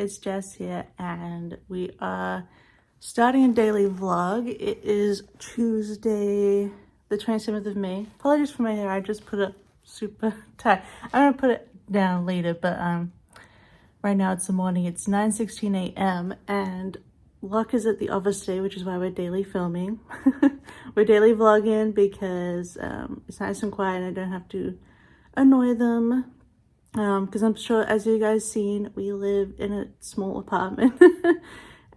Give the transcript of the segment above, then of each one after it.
it's Jess here, and we are starting a daily vlog. It is Tuesday, the 27th of May. Apologies for my hair, I just put it super tight. I'm gonna put it down later, but right now it's the morning. It's 9:16 a.m. and Luck is at the office today, which is why we're daily filming. We're daily vlogging because it's nice and quiet and I don't have to annoy them. Because I'm sure, as you guys seen, we live in a small apartment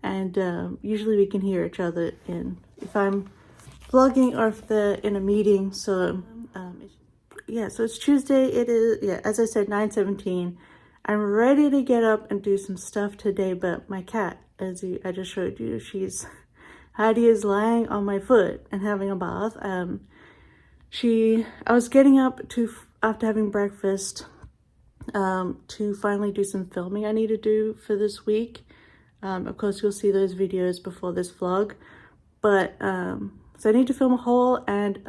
and usually we can hear each other if I'm vlogging or if they're in a meeting. So yeah, so it's Tuesday. It is, yeah, as I said, 9:17. I'm ready to get up and do some stuff today, but my cat, I just showed you, Heidi is lying on my foot and having a bath. I was getting up after having breakfast to finally do some filming I need to do for this week. Of course, you'll see those videos before this vlog, but so I need to film a haul, and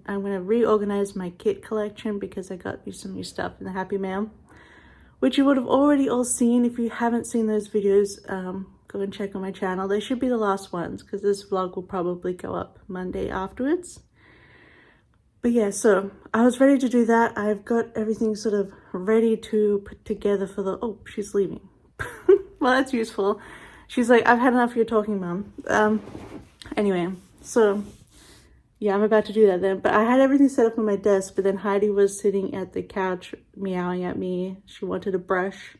I'm going to reorganize my kit collection because I got some new stuff in the Happy Mail, which you would have already all seen. If you haven't seen those videos, go and check on my channel. They should be the last ones because this vlog will probably go up Monday afterwards. But yeah, so I was ready to do that. I've got everything sort of ready to put together for oh, she's leaving. Well, that's useful. She's like, I've had enough of your talking, Mom. Anyway, so yeah, I'm about to do that then. But I had everything set up on my desk, but then Heidi was sitting at the couch meowing at me. She wanted a brush.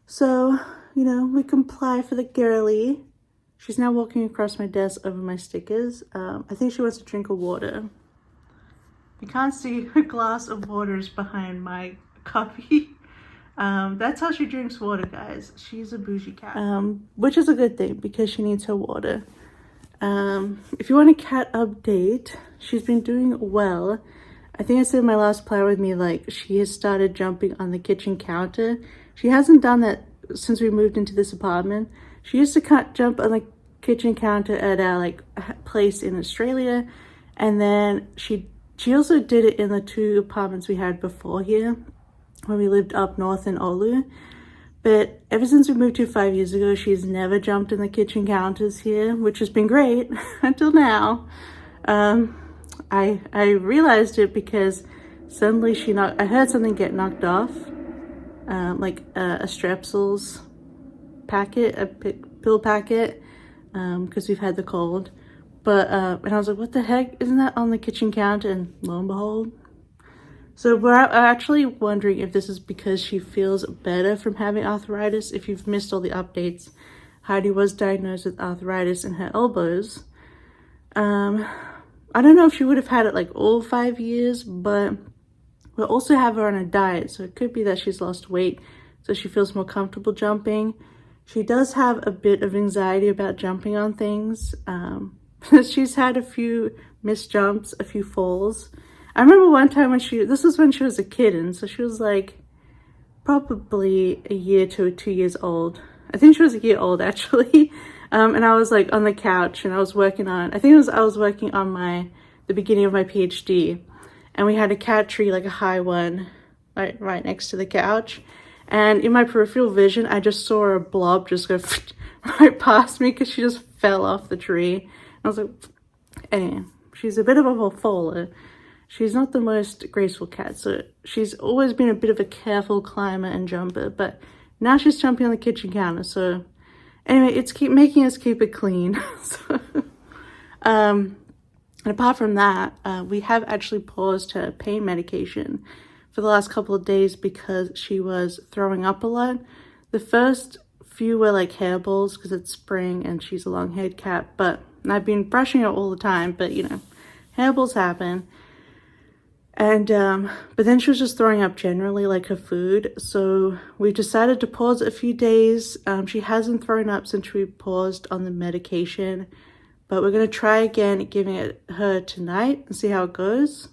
So, you know, we comply for the girly. She's now walking across my desk over my stickers. I think she wants a drink of water. You can't see her glass of water is behind my coffee. That's how she drinks water, guys. She's a bougie cat. Which is a good thing because she needs her water. If you want a cat update, she's been doing well. I think I said in my last plan with me, like, she has started jumping on the kitchen counter. She hasn't done that since we moved into this apartment. She used to jump on the kitchen counter at our place in Australia, and then she also did it in the 2 apartments we had before here when we lived up north in Oulu. But ever since we moved here 5 years ago, she's never jumped in the kitchen counters here, which has been great until now. I realized it because suddenly I heard something get knocked off, like a Strepsils packet, a pill packet, because we've had the cold. But and I was like, what the heck, isn't that on the kitchen counter? And lo and behold. So we're actually wondering if this is because she feels better from having arthritis. If you've missed all the updates, Heidi was diagnosed with arthritis in her elbows. I don't know if she would have had it all 5 years, but we'll also have her on a diet. So it could be that she's lost weight, so she feels more comfortable jumping. She does have a bit of anxiety about jumping on things. She's had a few missed jumps, a few falls. I remember one time this was when she was a kitten, so she was probably a year to 2 years old. I think she was a year old actually. And I was on the couch and I was working on, I was working on the beginning of my PhD, and we had a cat tree, a high one, right next to the couch. And in my peripheral vision, I just saw a blob just go right past me because she just fell off the tree. I was like, anyway, she's a bit of a faller. She's not the most graceful cat, so she's always been a bit of a careful climber and jumper, but now she's jumping on the kitchen counter. So anyway, it's making us keep it clean. So, and apart from that, we have actually paused her pain medication for the last couple of days because she was throwing up a lot. The first few were hairballs because it's spring and she's a long-haired cat, but I've been brushing her all the time, but you know, hairballs happen. And but then she was just throwing up generally, her food. So we decided to pause a few days. She hasn't thrown up since we paused on the medication, but we're going to try again giving it her tonight and see how it goes.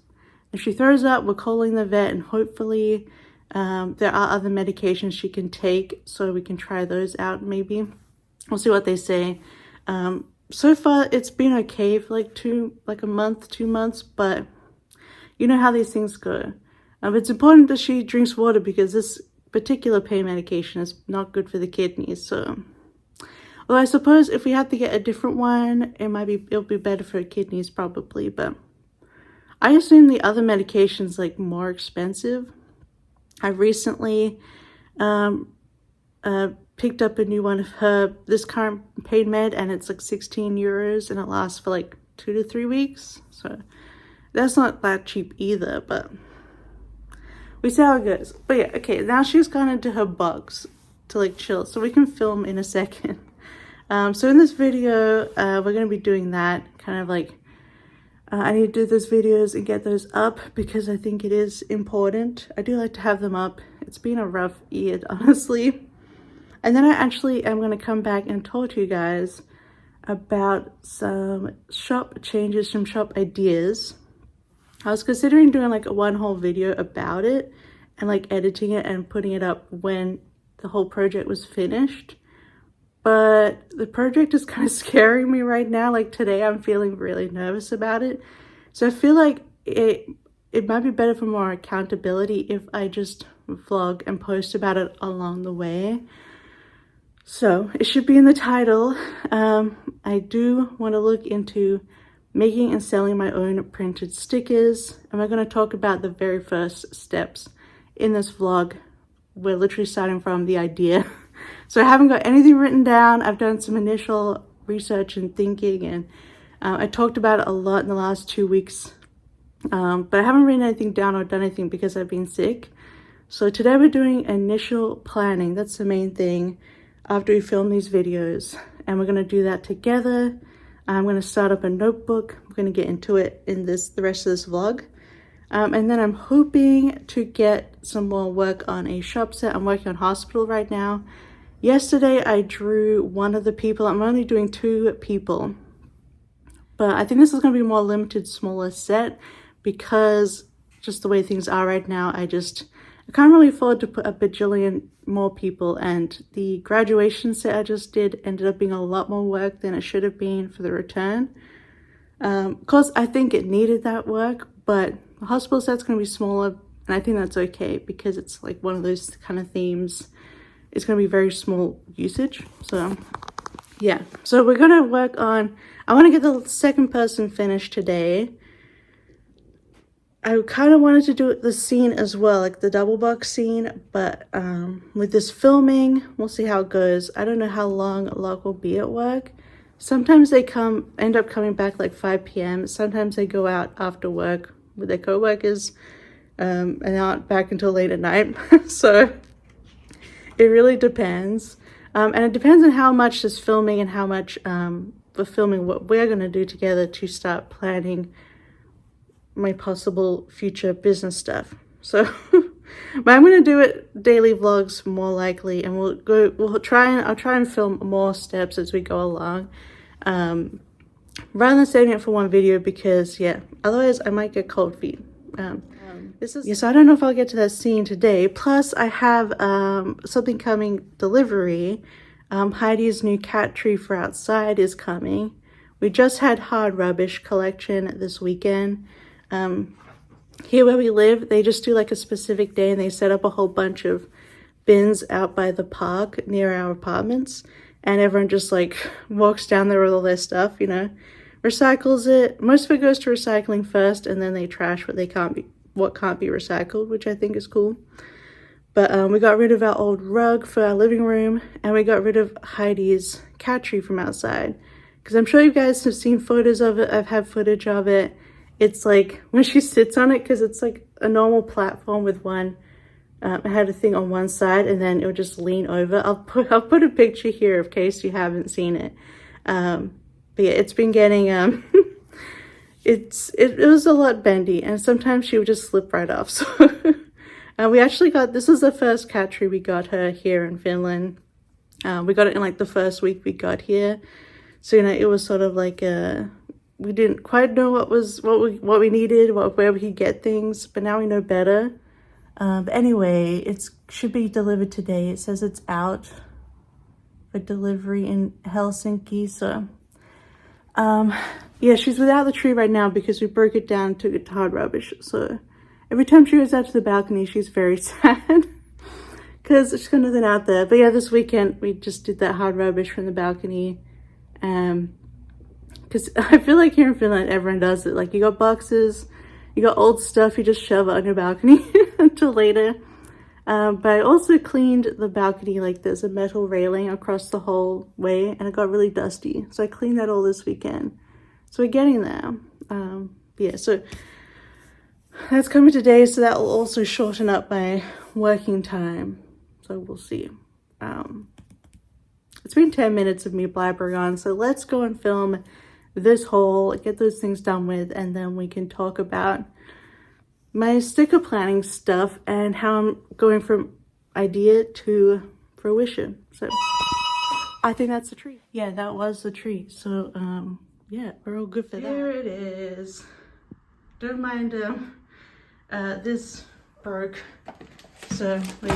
If she throws up, we're calling the vet, and hopefully there are other medications she can take, so we can try those out maybe. We'll see what they say. So far it's been okay for a month, 2 months, but you know how these things go. It's important that she drinks water because this particular pain medication is not good for the kidneys. So, well, I suppose if we had to get a different one, it'll be better for kidneys probably. But I assume the other medication's like more expensive. I recently picked up a new one of this current pain med, and it's like 16 euros, and it lasts for like 2 to 3 weeks. So that's not that cheap either, but we see how it goes. But yeah, okay, now she's gone into her box to like chill, so we can film in a second. So in this video, we're going to be doing that, kind of like, I need to do those videos and get those up because I think it is important. I do like to have them up. It's been a rough year, honestly. And then I actually am going to come back and talk to you guys about some shop changes, some shop ideas. I was considering doing like one whole video about it and like editing it and putting it up when the whole project was finished. But the project is kind of scaring me right now. Like today I'm feeling really nervous about it. So I feel like it might be better for more accountability if I just vlog and post about it along the way. So it should be in the title. I do want to look into making and selling my own printed stickers. And we're going to talk about the very first steps in this vlog. We're literally starting from the idea. So I haven't got anything written down. I've done some initial research and thinking, and I talked about it a lot in the last 2 weeks. But I haven't written anything down or done anything because I've been sick. So today we're doing initial planning. That's the main thing after we film these videos. And we're going to do that together. I'm going to start up a notebook. We're going to get into it in the rest of this vlog. And then I'm hoping to get some more work on a shop set. I'm working on hospital right now. Yesterday I drew one of the people. I'm only doing 2 people. But I think this is going to be a more limited, smaller set because just the way things are right now, I can't really afford to put a bajillion more people. And the graduation set I just did ended up being a lot more work than it should have been for the return. Of course, I think it needed that work, but the hospital set's going to be smaller, and I think that's okay because it's like one of those kind of themes. It's going to be very small usage. So yeah, so we're going to work on, I want to get the second person finished today. I kind of wanted to do the scene as well, like the double box scene, but with this filming, we'll see how it goes. I don't know how long Locke will be at work. Sometimes they end up coming back like 5 p.m. Sometimes they go out after work with their co-workers and aren't back until late at night. So it really depends. And it depends on how much is filming and how much we're filming what we're going to do together to start planning my possible future business stuff. So but I'm going to do it daily vlogs more likely, and I'll try and film more steps as we go along, rather than saving it for one video, because yeah, otherwise I might get cold feet. So I don't know if I'll get to that scene today. Plus I have something coming delivery. Heidi's new cat tree for outside is coming. We just had hard rubbish collection this weekend. Here where we live, they just do like a specific day and they set up a whole bunch of bins out by the park near our apartments, and everyone just like walks down there with all their stuff, you know, recycles it. Most of it goes to recycling first, and then they trash what can't be recycled, which I think is cool. But we got rid of our old rug for our living room, and we got rid of Heidi's cat tree from outside, because I'm sure you guys have seen photos of it. I've had footage of it. It's like when she sits on it, because it's like a normal platform with one, I had a thing on one side and then it would just lean over. I'll put a picture here in case you haven't seen it. But yeah, it's been getting, it was a lot bendy, and sometimes she would just slip right off. So we actually this is the first cat tree we got her here in Finland. We got it in like the first week we got here. So, you know, it was sort of like we didn't quite know what we needed, where we could get things, but now we know better. But anyway, it should be delivered today. It says it's out for delivery in Helsinki. So yeah, she's without the tree right now because we broke it down, took it to hard rubbish. So every time she goes out to the balcony, she's very sad because there's got nothing out there. But yeah, this weekend we just did that hard rubbish from the balcony. Because I feel like here in Finland, everyone does it. Like, you got boxes, you got old stuff, you just shove it on your balcony until later. But I also cleaned the balcony. Like, there's a metal railing across the whole way, and it got really dusty. So I cleaned that all this weekend. So we're getting there. Yeah, so that's coming today. So that will also shorten up my working time. So we'll see. It's been 10 minutes of me blabbering on. So let's go and film this haul, get those things done with, and then we can talk about my sticker planning stuff and how I'm going from idea to fruition. So I think that's the tree. Yeah, that was the tree. So yeah, we're all good for that. Here it is. Don't mind this broke. So we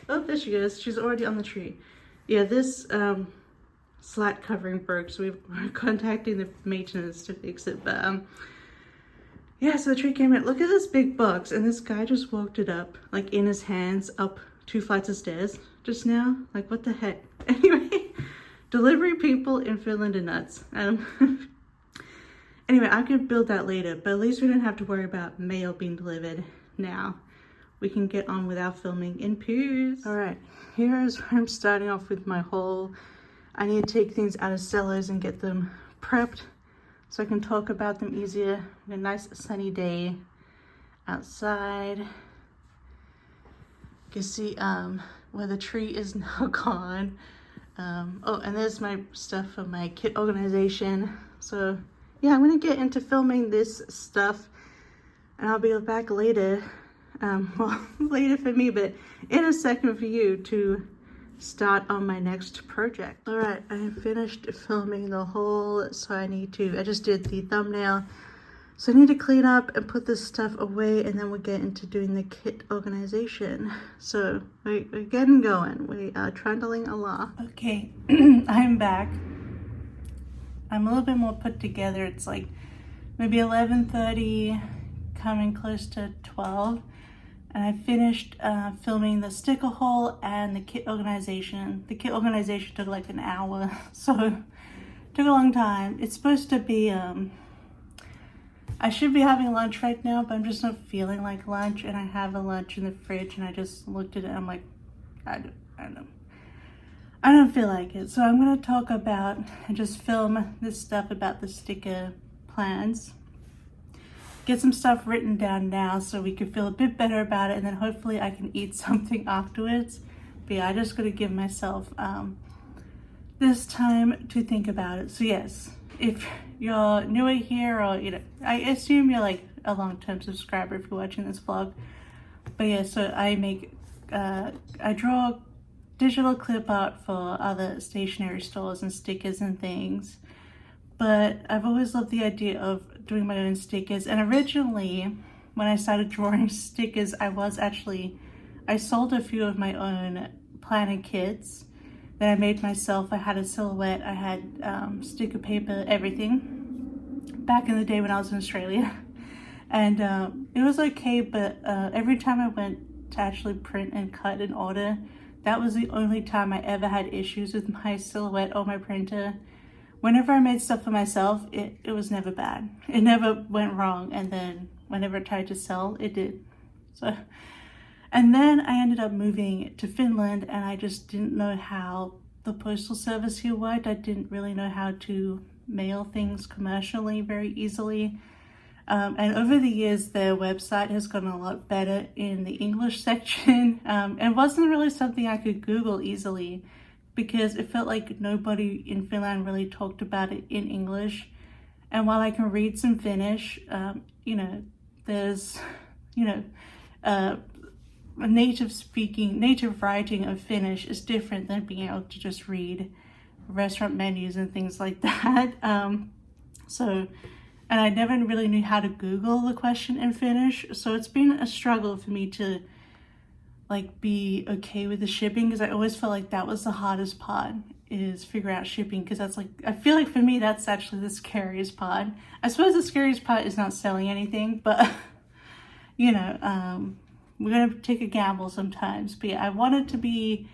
oh, there she goes. She's already on the tree. Yeah, this slat covering broke, so we're contacting the maintenance to fix it. But yeah, so the tree came in. Look at this big box, and this guy just walked it up, like, in his hands, up 2 flights of stairs just now. Like, what the heck? Anyway, delivery people in Finland are nuts. Anyway, I could build that later, but at least we don't have to worry about mail being delivered now. We can get on with our filming in peace. All right, here's where I'm starting off with my haul. I need to take things out of cellars and get them prepped so I can talk about them easier. A nice sunny day outside. You can see where the tree is now gone. Oh, and there's my stuff for my kit organization. So yeah, I'm gonna get into filming this stuff, and I'll be back later. Well, later for me, but in a second for you to start on my next project. All right, I finished filming the whole, so I just did the thumbnail. So I need to clean up and put this stuff away, and then we'll get into doing the kit organization. So we're getting going. We are trundling along. Okay, I'm back. I'm a little bit more put together. It's like maybe 11:30, coming close to 12. And I finished filming the sticker haul and the kit organization. The kit organization took like an hour, so it took a long time. It's supposed to be, I should be having lunch right now, but I'm just not feeling like lunch. And I have a lunch in the fridge, and I just looked at it and I'm like, I don't feel like it. So I'm gonna talk about and just film this stuff about the sticker plans. Get some stuff written down now so we can feel a bit better about it, and then hopefully I can eat something afterwards. But yeah, I just gotta give myself this time to think about it. So yes, if you're newer here, or I assume you're like a long-term subscriber if you're watching this vlog. But yeah, so I draw digital clip art for other stationery stores and stickers and things. But I've always loved the idea of doing my own stickers. And originally, when I started drawing stickers, I sold a few of my own planner kits that I made myself. I had a silhouette, I had sticker paper, everything, back in the day when I was in Australia. And it was okay, but every time I went to actually print and cut and order, that was the only time I ever had issues with my silhouette or my printer. Whenever I made stuff for myself, it was never bad. It never went wrong. And then whenever I tried to sell, it did. So, and then I ended up moving to Finland, and I just didn't know how the postal service here worked. I didn't really know how to mail things commercially very easily. And over the years, their website has gotten a lot better in the English section. And it wasn't really something I could Google easily, because it felt like nobody in Finland really talked about it in English. And while I can read some Finnish, there's, native writing of Finnish is different than being able to just read restaurant menus and things like that. And I never really knew how to Google the question in Finnish. So it's been a struggle for me to be okay with the shipping, because I always felt like that was the hardest part, is figure out shipping, because that's I feel like for me that's actually the scariest part. I suppose the scariest part is not selling anything, but we're gonna take a gamble sometimes. But yeah, I wanted to be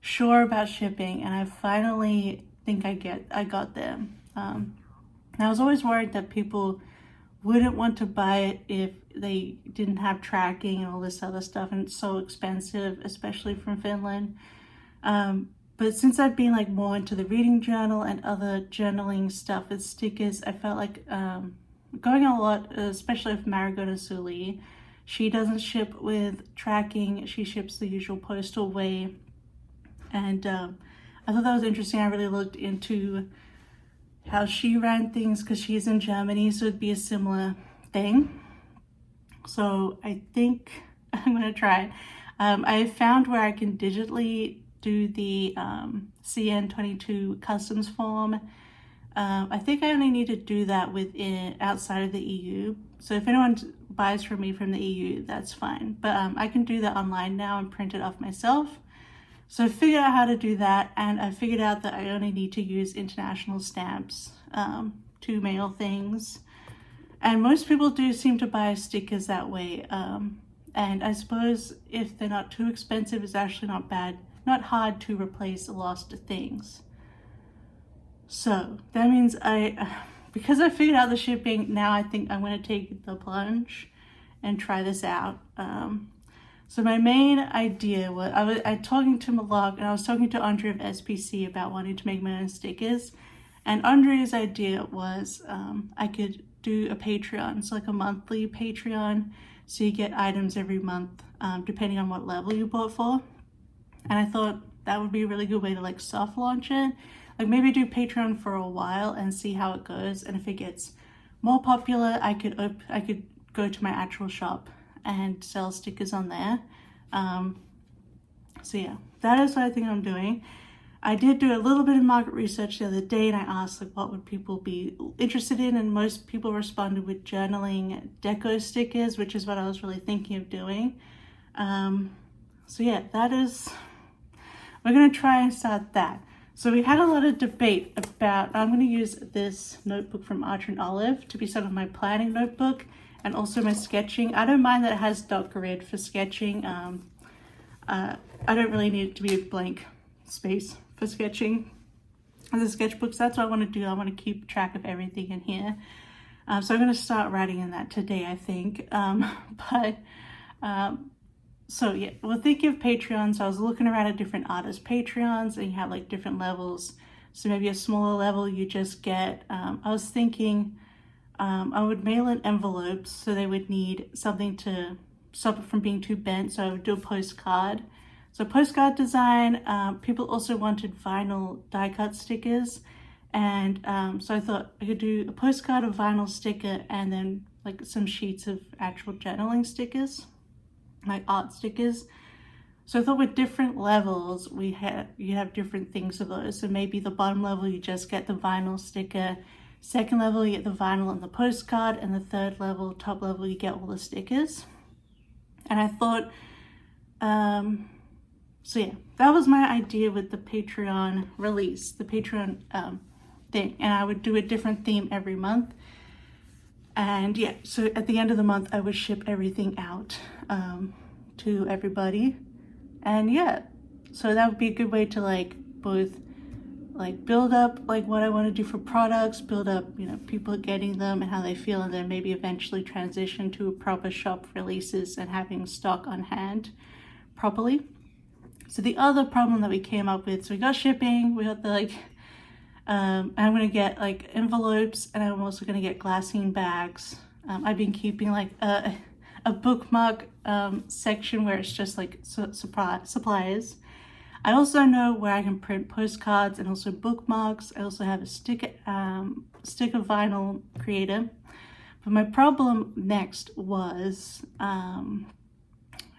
sure about shipping, and I finally think I got them. I was always worried that people wouldn't want to buy it if they didn't have tracking and all this other stuff, and it's so expensive, especially from Finland. But since I've been like more into the reading journal and other journaling stuff with stickers, I felt like going a lot, especially with Marigona Suli. She doesn't ship with tracking, she ships the usual postal way. And I thought that was interesting. I really looked into how she ran things because she's in Germany, so it'd be a similar thing. So I think I'm gonna try it. I found where I can digitally do the CN22 customs form. I think I only need to do that outside of the EU. So if anyone buys from me from the EU, that's fine. But I can do that online now and print it off myself. So I figured out how to do that, and I figured out that I only need to use international stamps to mail things. And most people do seem to buy stickers that way. And I suppose if they're not too expensive, it's actually not hard to replace lost things. So that means because I figured out the shipping, now I think I'm going to take the plunge and try this out. So my main idea was, I was talking to Malak, and I was talking to Andre of SPC about wanting to make my own stickers. And Andre's idea was I could do a Patreon, so like a monthly Patreon, so you get items every month, depending on what level you bought for. And I thought that would be a really good way to like soft launch it. Like maybe do Patreon for a while and see how it goes. And if it gets more popular, I could go to my actual shop and sell stickers on there. So yeah, that is what I think I'm doing. I did do a little bit of market research the other day, and I asked like what would people be interested in, and most people responded with journaling deco stickers, which is what I was really thinking of doing. So yeah, we're gonna try and start that. So we had a lot of debate about, I'm gonna use this notebook from Archer and Olive to be sort of my planning notebook, and also my sketching. I don't mind that it has dark grid for sketching. I don't really need it to be a blank space for sketching as a sketchbook. So that's what I want to do. I want to keep track of everything in here. So I'm going to start writing in that today, I think. So yeah, well, thinking of Patreons, I was looking around at different artist Patreons, and you have like different levels. So maybe a smaller level, you just get, I was thinking, I would mail in envelopes, so they would need something to stop it from being too bent. So I would do a postcard. So postcard design, people also wanted vinyl die cut stickers. And so I thought I could do a postcard, a vinyl sticker, and then like some sheets of actual journaling stickers, like art stickers. So I thought with different levels, you have different things of those. So maybe the bottom level, you just get the vinyl sticker. Second level, you get the vinyl and the postcard, and the third level, top level, you get all the stickers. And I thought, so yeah, that was my idea with the Patreon release, the Patreon thing. And I would do a different theme every month. And yeah, so at the end of the month, I would ship everything out to everybody. And yeah, so that would be a good way to like both like build up like what I want to do for products, build up, you know, people getting them and how they feel, and then maybe eventually transition to proper shop releases and having stock on hand properly. So the other problem that we came up with, so we got shipping, we got the like, I'm gonna get like envelopes, and I'm also gonna get glassine bags. I've been keeping like a bookmark section where it's just like supplies. I also know where I can print postcards and also bookmarks. I also have a sticker vinyl creator. But my problem next was how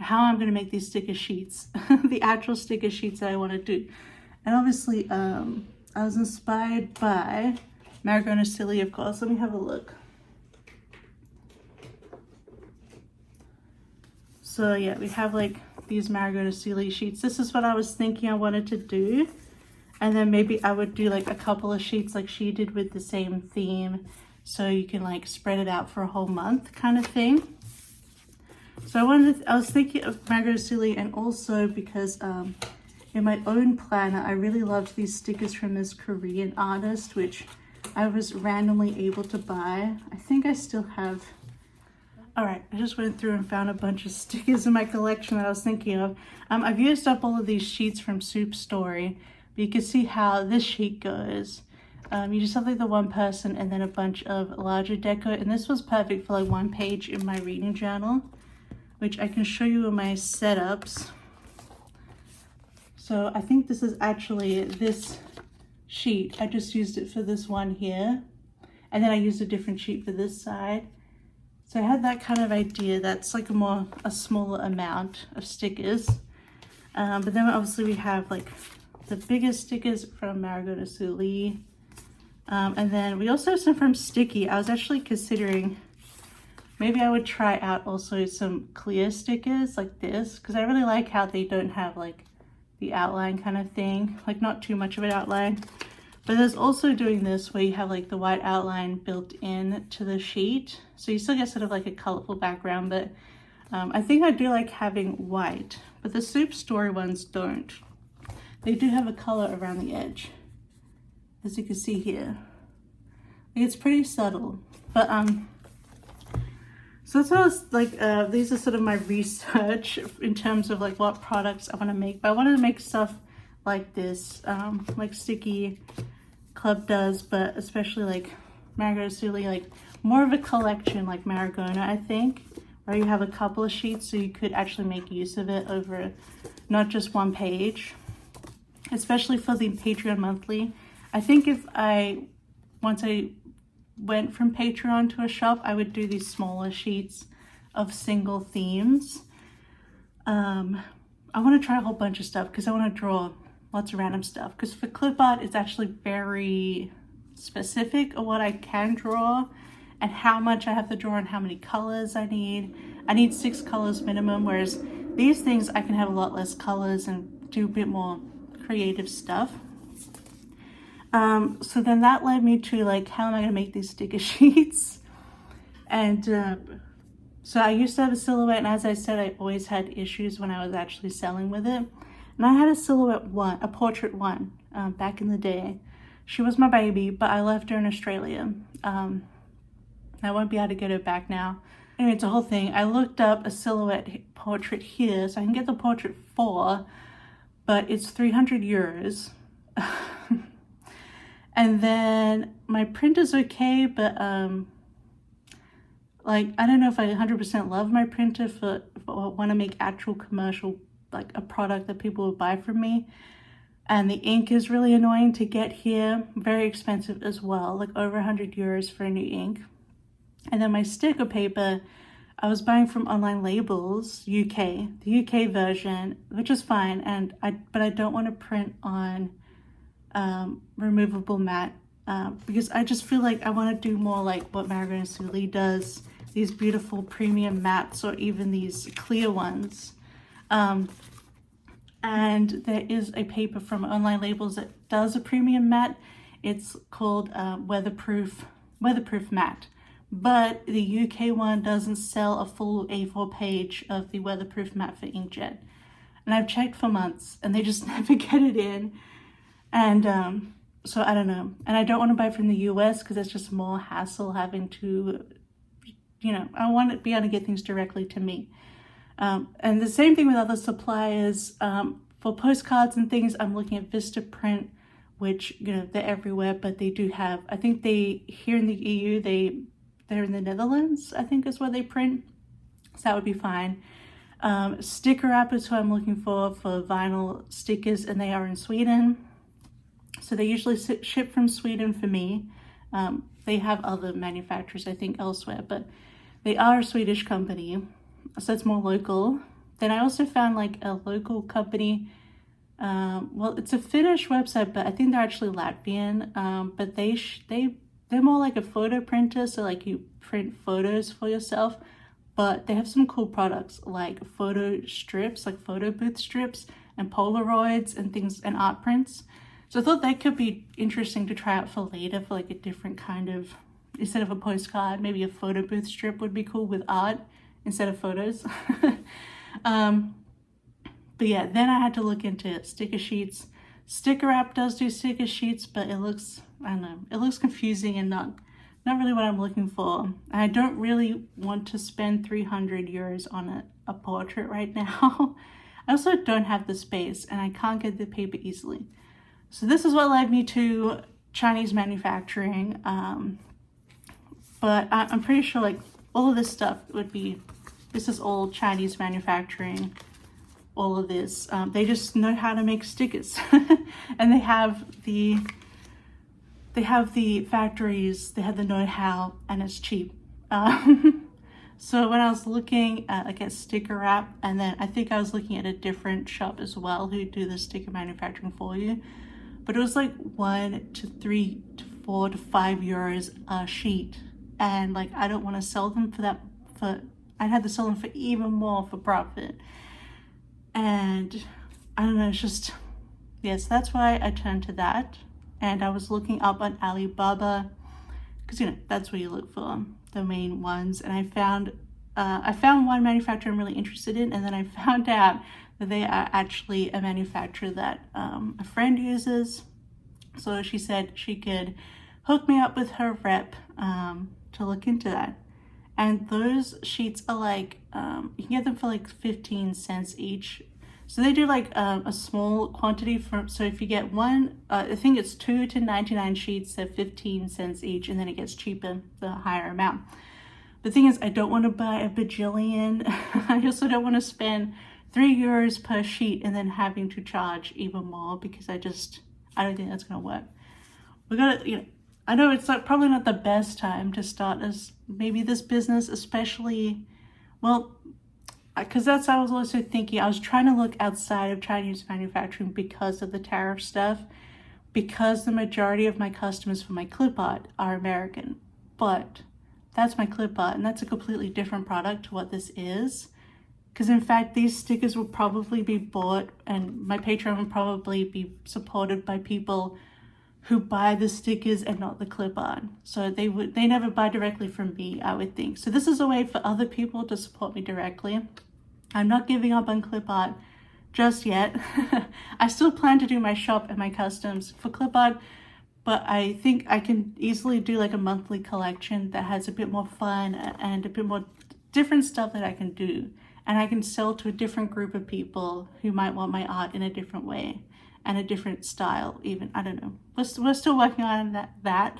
I'm going to make these sticker sheets, the actual sticker sheets that I want to do. And obviously, I was inspired by Marigona Suli, of course. Let me have a look. So yeah, we have like these Marigona Suli sheets. This is what I was thinking I wanted to do. And then maybe I would do like a couple of sheets like she did with the same theme. So you can like spread it out for a whole month kind of thing. So I was thinking of Margot Silly, and also because in my own planner, I really loved these stickers from this Korean artist, which I was randomly able to buy. I think I still have. All right, I just went through and found a bunch of stickers in my collection that I was thinking of. I've used up all of these sheets from Soup Story, but you can see how this sheet goes. You just have like the one person and then a bunch of larger deco, and this was perfect for like one page in my reading journal, which I can show you in my setups. So I think this is actually this sheet. I just used it for this one here, and then I used a different sheet for this side. So I had that kind of idea. That's like a smaller amount of stickers. But then obviously we have like the biggest stickers from Margot Silly. And then we also have some from Sticky. I was actually considering maybe I would try out also some clear stickers like this, because I really like how they don't have like the outline kind of thing, like not too much of an outline. But there's also doing this where you have like the white outline built in to the sheet. So you still get sort of like a colorful background, but I think I do like having white, but the Soup Story ones don't. They do have a color around the edge, as you can see here. It's pretty subtle, but so that's what I was like, these are sort of my research in terms of like what products I want to make. But I wanted to make stuff like this, like Sticky Club does, but especially like Margot Silly, like more of a collection like Marigona, I think, where you have a couple of sheets so you could actually make use of it over not just one page, especially for the Patreon monthly. I think once I went from Patreon to a shop, I would do these smaller sheets of single themes. I want to try a whole bunch of stuff because I want to draw lots of random stuff, because for clip art it's actually very specific of what I can draw and how much I have to draw and how many colors I need. I need 6 colors minimum, whereas these things I can have a lot less colors and do a bit more creative stuff. So then that led me to like, how am I going to make these sticker sheets? And so I used to have a silhouette, and as I said, I always had issues when I was actually selling with it. And I had a silhouette one, a portrait one, back in the day. She was my baby, but I left her in Australia. I won't be able to get her back now. Anyway, it's a whole thing. I looked up a silhouette portrait here, so I can get the portrait 4, but it's 300 euros. And then my print is okay, but like, I don't know if I 100% love my printer if I want to make actual commercial, like a product that people will buy from me. And the ink is really annoying to get here, very expensive as well, like over 100 euros for a new ink. And then my sticker paper, I was buying from Online Labels UK, the UK version, which is fine, but I don't want to print on removable matte, because I just feel like I want to do more like what Margot Silly does, these beautiful premium mattes, or even these clear ones. And there is a paper from Online Labels that does a premium matte. It's called weatherproof matte, but the UK one doesn't sell a full A4 page of the weatherproof matte for inkjet. And I've checked for months and they just never get it in. And so I don't know. And I don't want to buy from the US because it's just more hassle having to, you know, I want to be able to get things directly to me. And the same thing with other suppliers. For postcards and things, I'm looking at Vistaprint, which, you know, they're everywhere, but they do have, I think they, here in the EU, they're in the Netherlands, I think is where they print. So that would be fine. Sticker App is who I'm looking for vinyl stickers, and they are in Sweden. So they usually ship from Sweden for me. They have other manufacturers, I think, elsewhere, but they are a Swedish company, so it's more local. Then I also found like a local company. Well, it's a Finnish website, but I think they're actually Latvian. But they're more like a photo printer, so like you print photos for yourself. But they have some cool products like photo strips, like photo booth strips, and Polaroids and things, and art prints. So I thought that could be interesting to try out for later, for like a different kind of, instead of a postcard, maybe a photo booth strip would be cool with art instead of photos. But yeah, then I had to look into sticker sheets. Sticker Wrap does do sticker sheets, but it looks, I don't know, it looks confusing and not really what I'm looking for. And I don't really want to spend 300 euros on a portrait right now. I also don't have the space and I can't get the paper easily. So this is what led me to Chinese manufacturing. But I'm pretty sure like all of this stuff would be, this is all Chinese manufacturing. All of this, they just know how to make stickers, and they have the factories, they have the know-how, and it's cheap. So when I was looking at like a sticker wrap, and then I think I was looking at a different shop as well who do the sticker manufacturing for you, but it was like 1 to 3 to 4 to 5 euros a sheet, and like I don't want to sell them for that. I'd have to sell them for even more for profit. And I don't know, it's just, yes, that's why I turned to that. And I was looking up on Alibaba, because you know, that's where you look for the main ones. And I found one manufacturer I'm really interested in, and then I found out that they are actually a manufacturer that a friend uses. So she said she could hook me up with her rep to look into that. And those sheets are like, you can get them for like 15 cents each. So they do like a small quantity so if you get one, I think it's 2 to 99 sheets, they're 15 cents each, and then it gets cheaper the higher amount. The thing is, I don't want to buy a bajillion. I also don't want to spend 3 euros per sheet and then having to charge even more, because I don't think that's going to work. We gotta, you know, I know it's like probably not the best time to start maybe this business, especially, well, because that's what I was also thinking. I was trying to look outside of Chinese manufacturing because of the tariff stuff, because the majority of my customers for my clip art are American. But that's my clip art, and that's a completely different product to what this is. Because in fact, these stickers will probably be bought, and my Patreon will probably be supported by people who buy the stickers and not the clip art. So they never buy directly from me, I would think. So this is a way for other people to support me directly. I'm not giving up on clip art just yet. I still plan to do my shop and my customs for clip art, but I think I can easily do like a monthly collection that has a bit more fun and a bit more different stuff that I can do. And I can sell to a different group of people who might want my art in a different way and a different style even. I don't know. We're still working on that.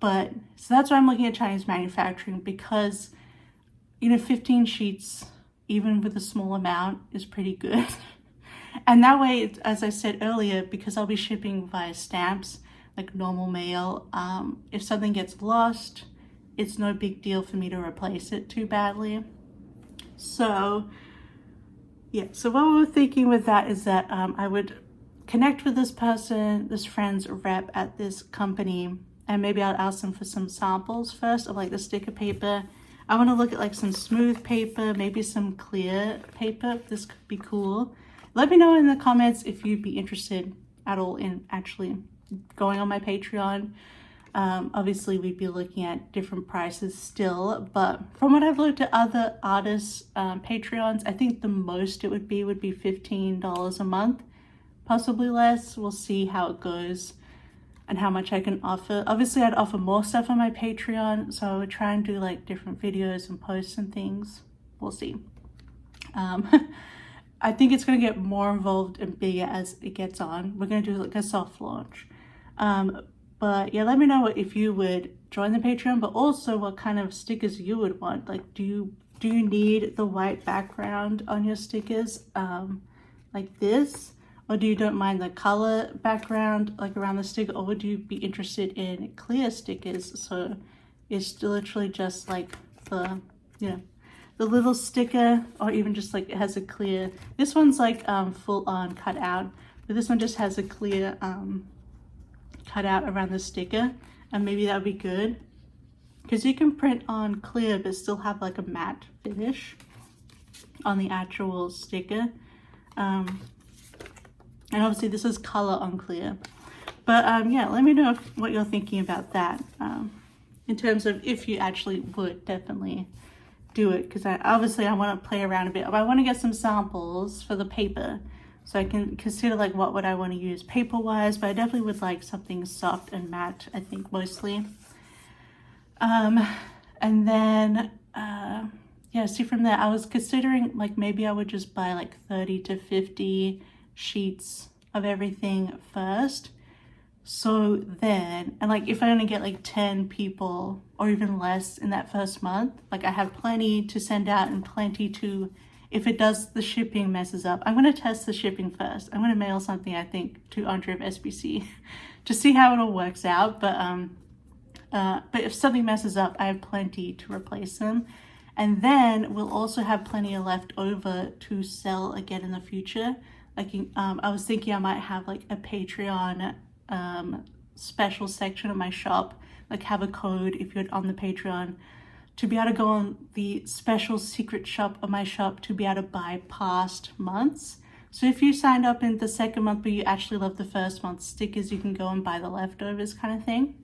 But so that's why I'm looking at Chinese manufacturing, because, you know, 15 sheets, even with a small amount, is pretty good. And that way, as I said earlier, because I'll be shipping via stamps, like normal mail, if something gets lost, it's no big deal for me to replace it too badly. So yeah, so what we were thinking with that is that I would connect with this person, this friend's rep at this company, and maybe I'll ask them for some samples first of like the sticker paper. I want to look at like some smooth paper, maybe some clear paper. This could be cool. Let me know in the comments if you'd be interested at all in actually going on my Patreon. Obviously we'd be looking at different prices still, but from what I've looked at other artists' Patreons, I think the most it would be $15 a month, possibly less. We'll see how it goes and how much I can offer. Obviously I'd offer more stuff on my Patreon, so I would try and do like different videos and posts and things. We'll see. I think it's going to get more involved and bigger as it gets on. We're going to do like a soft launch. But yeah, let me know if you would join the Patreon, but also what kind of stickers you would want. Like, do you need the white background on your stickers like this? Or do you don't mind the color background like around the sticker? Or would you be interested in clear stickers? So it's literally just like the, you know, the little sticker, or even just like it has a clear, this one's like full on cut out, but this one just has a clear cut out around the sticker, and maybe that would be good because you can print on clear but still have like a matte finish on the actual sticker. And obviously this is color on clear, but yeah, let me know what you're thinking about that in terms of if you actually would definitely do it because I want to play around a bit. But I want to get some samples for the paper so I can consider like what would I want to use paper wise, but I definitely would like something soft and matte, I think mostly. And then yeah, see from there I was considering like maybe I would just buy like 30 to 50 sheets of everything first. So then, and like if I only get like 10 people or even less in that first month, like I have plenty to send out and plenty to, if it does, the shipping messes up. I'm going to test the shipping first. I'm going to mail something, I think, to Andre of SBC to see how it all works out. But if something messes up, I have plenty to replace them. And then we'll also have plenty left over to sell again in the future. Like I was thinking I might have like a Patreon special section of my shop, like have a code if you're on the Patreon to be able to go on the special secret shop of my shop to be able to buy past months. So if you signed up in the second month but you actually love the first month's stickers, you can go and buy the leftovers kind of thing.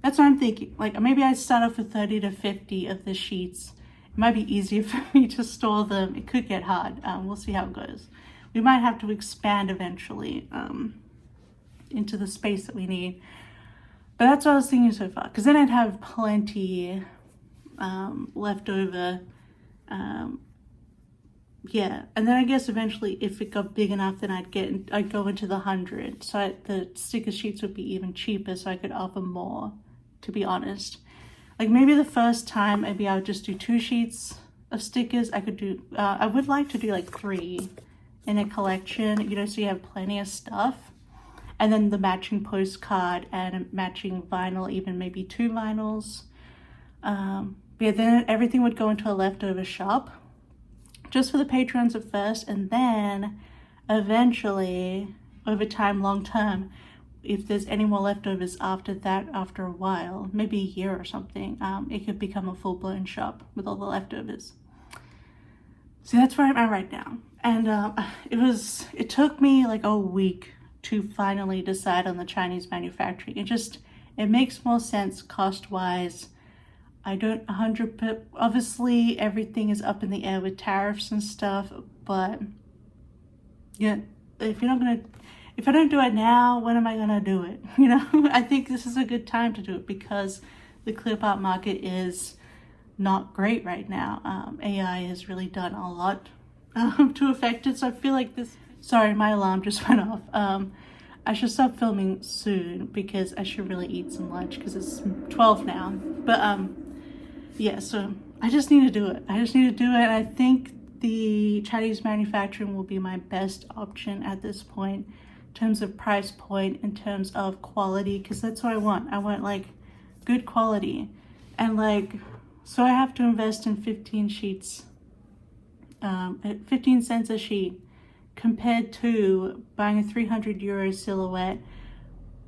That's what I'm thinking. Like maybe I start off with 30 to 50 of the sheets. It might be easier for me to store them. It could get hard. We'll see how it goes. We might have to expand eventually into the space that we need. But that's what I was thinking so far. Because then I'd have plenty left over. Yeah, and then I guess eventually if it got big enough, then I'd go into the 100. So the sticker sheets would be even cheaper, so I could offer more, to be honest. Like maybe the first time, maybe I would just do 2 sheets of stickers. I could do, I would like to do like 3 in a collection, you know, so you have plenty of stuff. And then the matching postcard and a matching vinyl, even maybe 2 vinyls. Yeah, then everything would go into a leftover shop, just for the patrons at first, and then eventually, over time, long term, if there's any more leftovers after that, after a while, maybe a year or something, it could become a full-blown shop with all the leftovers. So that's where I'm at right now. And it took me like a week to finally decide on the Chinese manufacturing. It makes more sense cost-wise. I don't 100%, obviously everything is up in the air with tariffs and stuff, but yeah, if I don't do it now, when am I gonna do it? You know, I think this is a good time to do it because the clip art market is not great right now. AI has really done a lot to affect it, so I feel like this, sorry, my alarm just went off. I should stop filming soon because I should really eat some lunch because it's 12 now, but yeah, so I just need to do it. And I think the Chinese manufacturing will be my best option at this point in terms of price point, in terms of quality, because that's what I want. I want like good quality. And like, so I have to invest in 15 sheets, at 15 cents a sheet, compared to buying a 300 euro silhouette,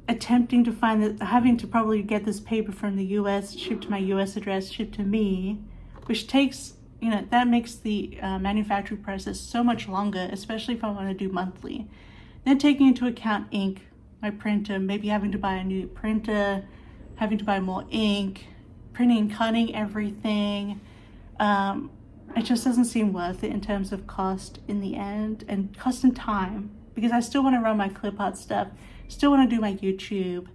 attempting to find that, having to probably get this paper from the US, shipped to my US address, shipped to me, which takes, you know, that makes the manufacturing process so much longer, especially if I want to do monthly. Then taking into account ink, my printer, maybe having to buy a new printer, having to buy more ink, printing and cutting everything. It just doesn't seem worth it in terms of cost in the end, and cost and time, because I still want to run my clip art stuff, still want to do my YouTube.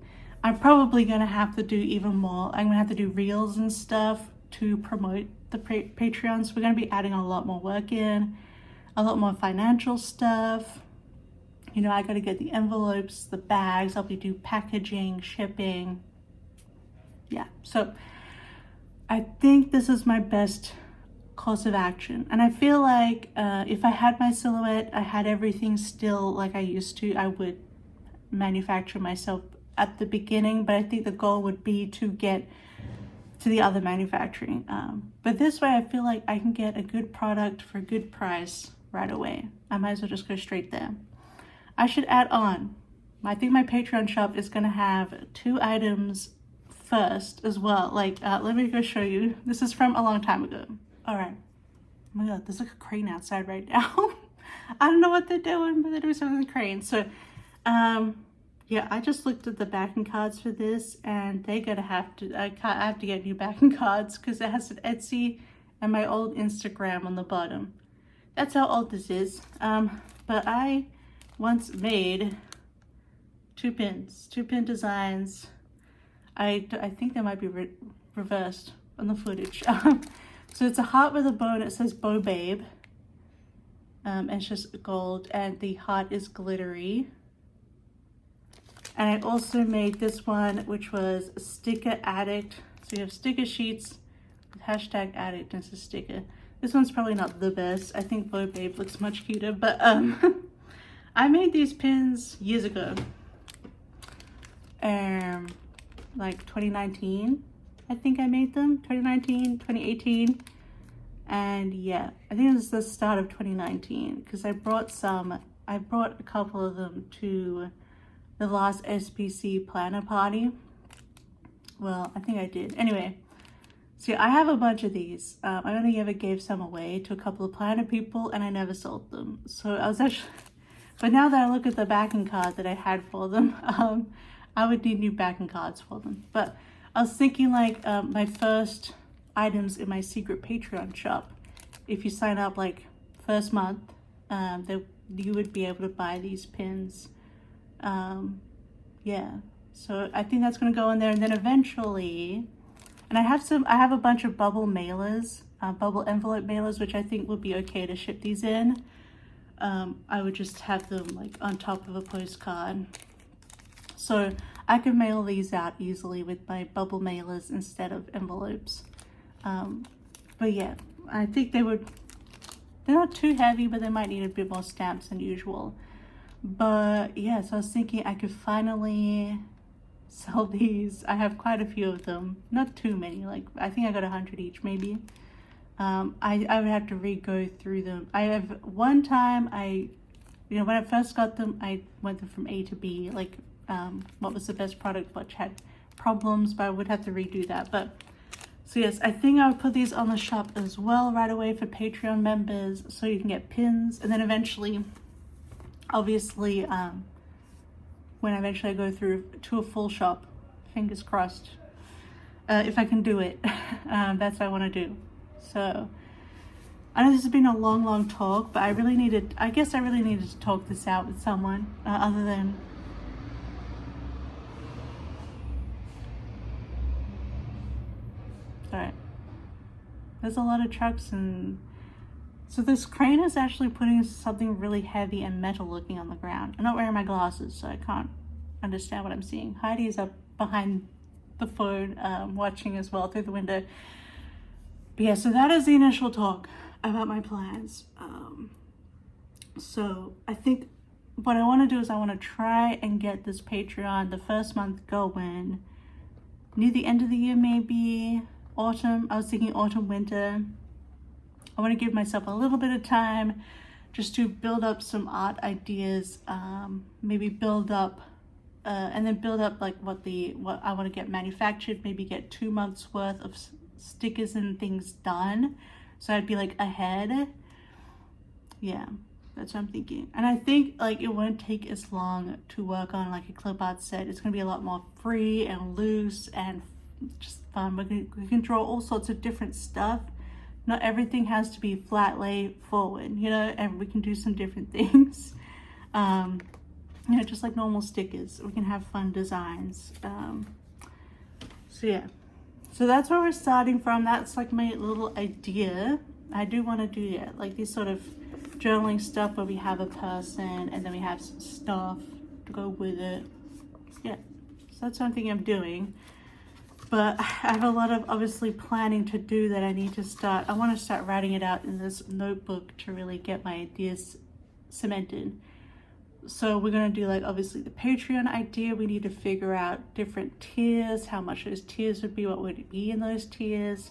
I'm probably going to have to do even more. I'm going to have to do reels and stuff to promote the Patreons. We're going to be adding a lot more work in, a lot more financial stuff. You know, I got to get the envelopes, the bags, I'll be doing packaging, shipping. Yeah, so I think this is my best course of action. And I feel like if I had my silhouette, I had everything still like I used to, I would manufacture myself at the beginning, but I think the goal would be to get to the other manufacturing. But this way I feel like I can get a good product for a good price right away. I might as well just go straight there. I should add on, I think my Patreon shop is going to have 2 items first as well. Like, let me go show you. This is from a long time ago. All right. Oh my God, there's like a crane outside right now. I don't know what they're doing, but they're doing something with the crane. So, yeah, I just looked at the backing cards for this, and I have to get new backing cards because it has an Etsy and my old Instagram on the bottom. That's how old this is. But I once made two pin designs. I think they might be reversed on the footage. So it's a heart with a bow and it says Bo Babe. And it's just gold and the heart is glittery. And I also made this one, which was Sticker Addict. So you have sticker sheets with hashtag addict and it's a sticker. This one's probably not the best. I think Bo Babe looks much cuter, but I made these pins years ago. Like 2019, I think I made them. 2019, 2018. And yeah, I think it was the start of 2019 because I brought a couple of them to the last SPC planner party. Well, I think I did. Anyway, so I have a bunch of these. I only ever gave some away to a couple of planner people and I never sold them. So I was actually, but now that I look at the backing card that I had for them, I would need new backing cards for them. But I was thinking like my first items in my secret Patreon shop, if you sign up like first month, that you would be able to buy these pins. Yeah, so I think that's going to go in there, and then eventually, and I have a bunch of bubble mailers, bubble envelope mailers, which I think would be okay to ship these in. I would just have them like on top of a postcard, so I could mail these out easily with my bubble mailers instead of envelopes. But yeah, I think they're not too heavy, but they might need a bit more stamps than usual. But yeah, so I was thinking I could finally sell these. I have quite a few of them, not too many, like I think I got 100 each maybe. I would have to re-go through them. I have one time when I first got them, I went them from A to B, like what was the best product, which had problems, but I would have to redo that. But so yes, I think I would put these on the shop as well right away for Patreon members so you can get pins. And then eventually, obviously, when eventually I go through to a full shop, fingers crossed, if I can do it, that's what I want to do. So I know this has been a long talk, but I guess I really needed to talk this out with someone other than... Alright, there's a lot of trucks, and so this crane is actually putting something really heavy and metal looking on the ground. I'm not wearing my glasses, so I can't understand what I'm seeing. Heidi is up behind the phone watching as well through the window. But yeah, so that is the initial talk about my plans. So I think what I want to do is I want to try and get this Patreon the first month going near the end of the year, maybe autumn. I was thinking autumn, winter. I want to give myself a little bit of time just to build up some art ideas, maybe build up and then build up like what I want to get manufactured, maybe get 2 months worth of stickers and things done, so I'd be like ahead. Yeah, that's what I'm thinking. And I think like it won't take as long to work on like a clip art set. It's gonna be a lot more free and loose and just fun. We can draw all sorts of different stuff. Not everything has to be flat lay forward, you know, and we can do some different things. You know, just like normal stickers, we can have fun designs. So yeah, so that's where we're starting from. That's like my little idea. I do want to do that, like these sort of journaling stuff where we have a person and then we have some stuff to go with it. Yeah, so that's something I'm doing. But I have a lot of obviously planning to do that I need to start. I want to start writing it out in this notebook to really get my ideas cemented. So we're going to do like obviously the Patreon idea. We need to figure out different tiers, how much those tiers would be, what would be in those tiers.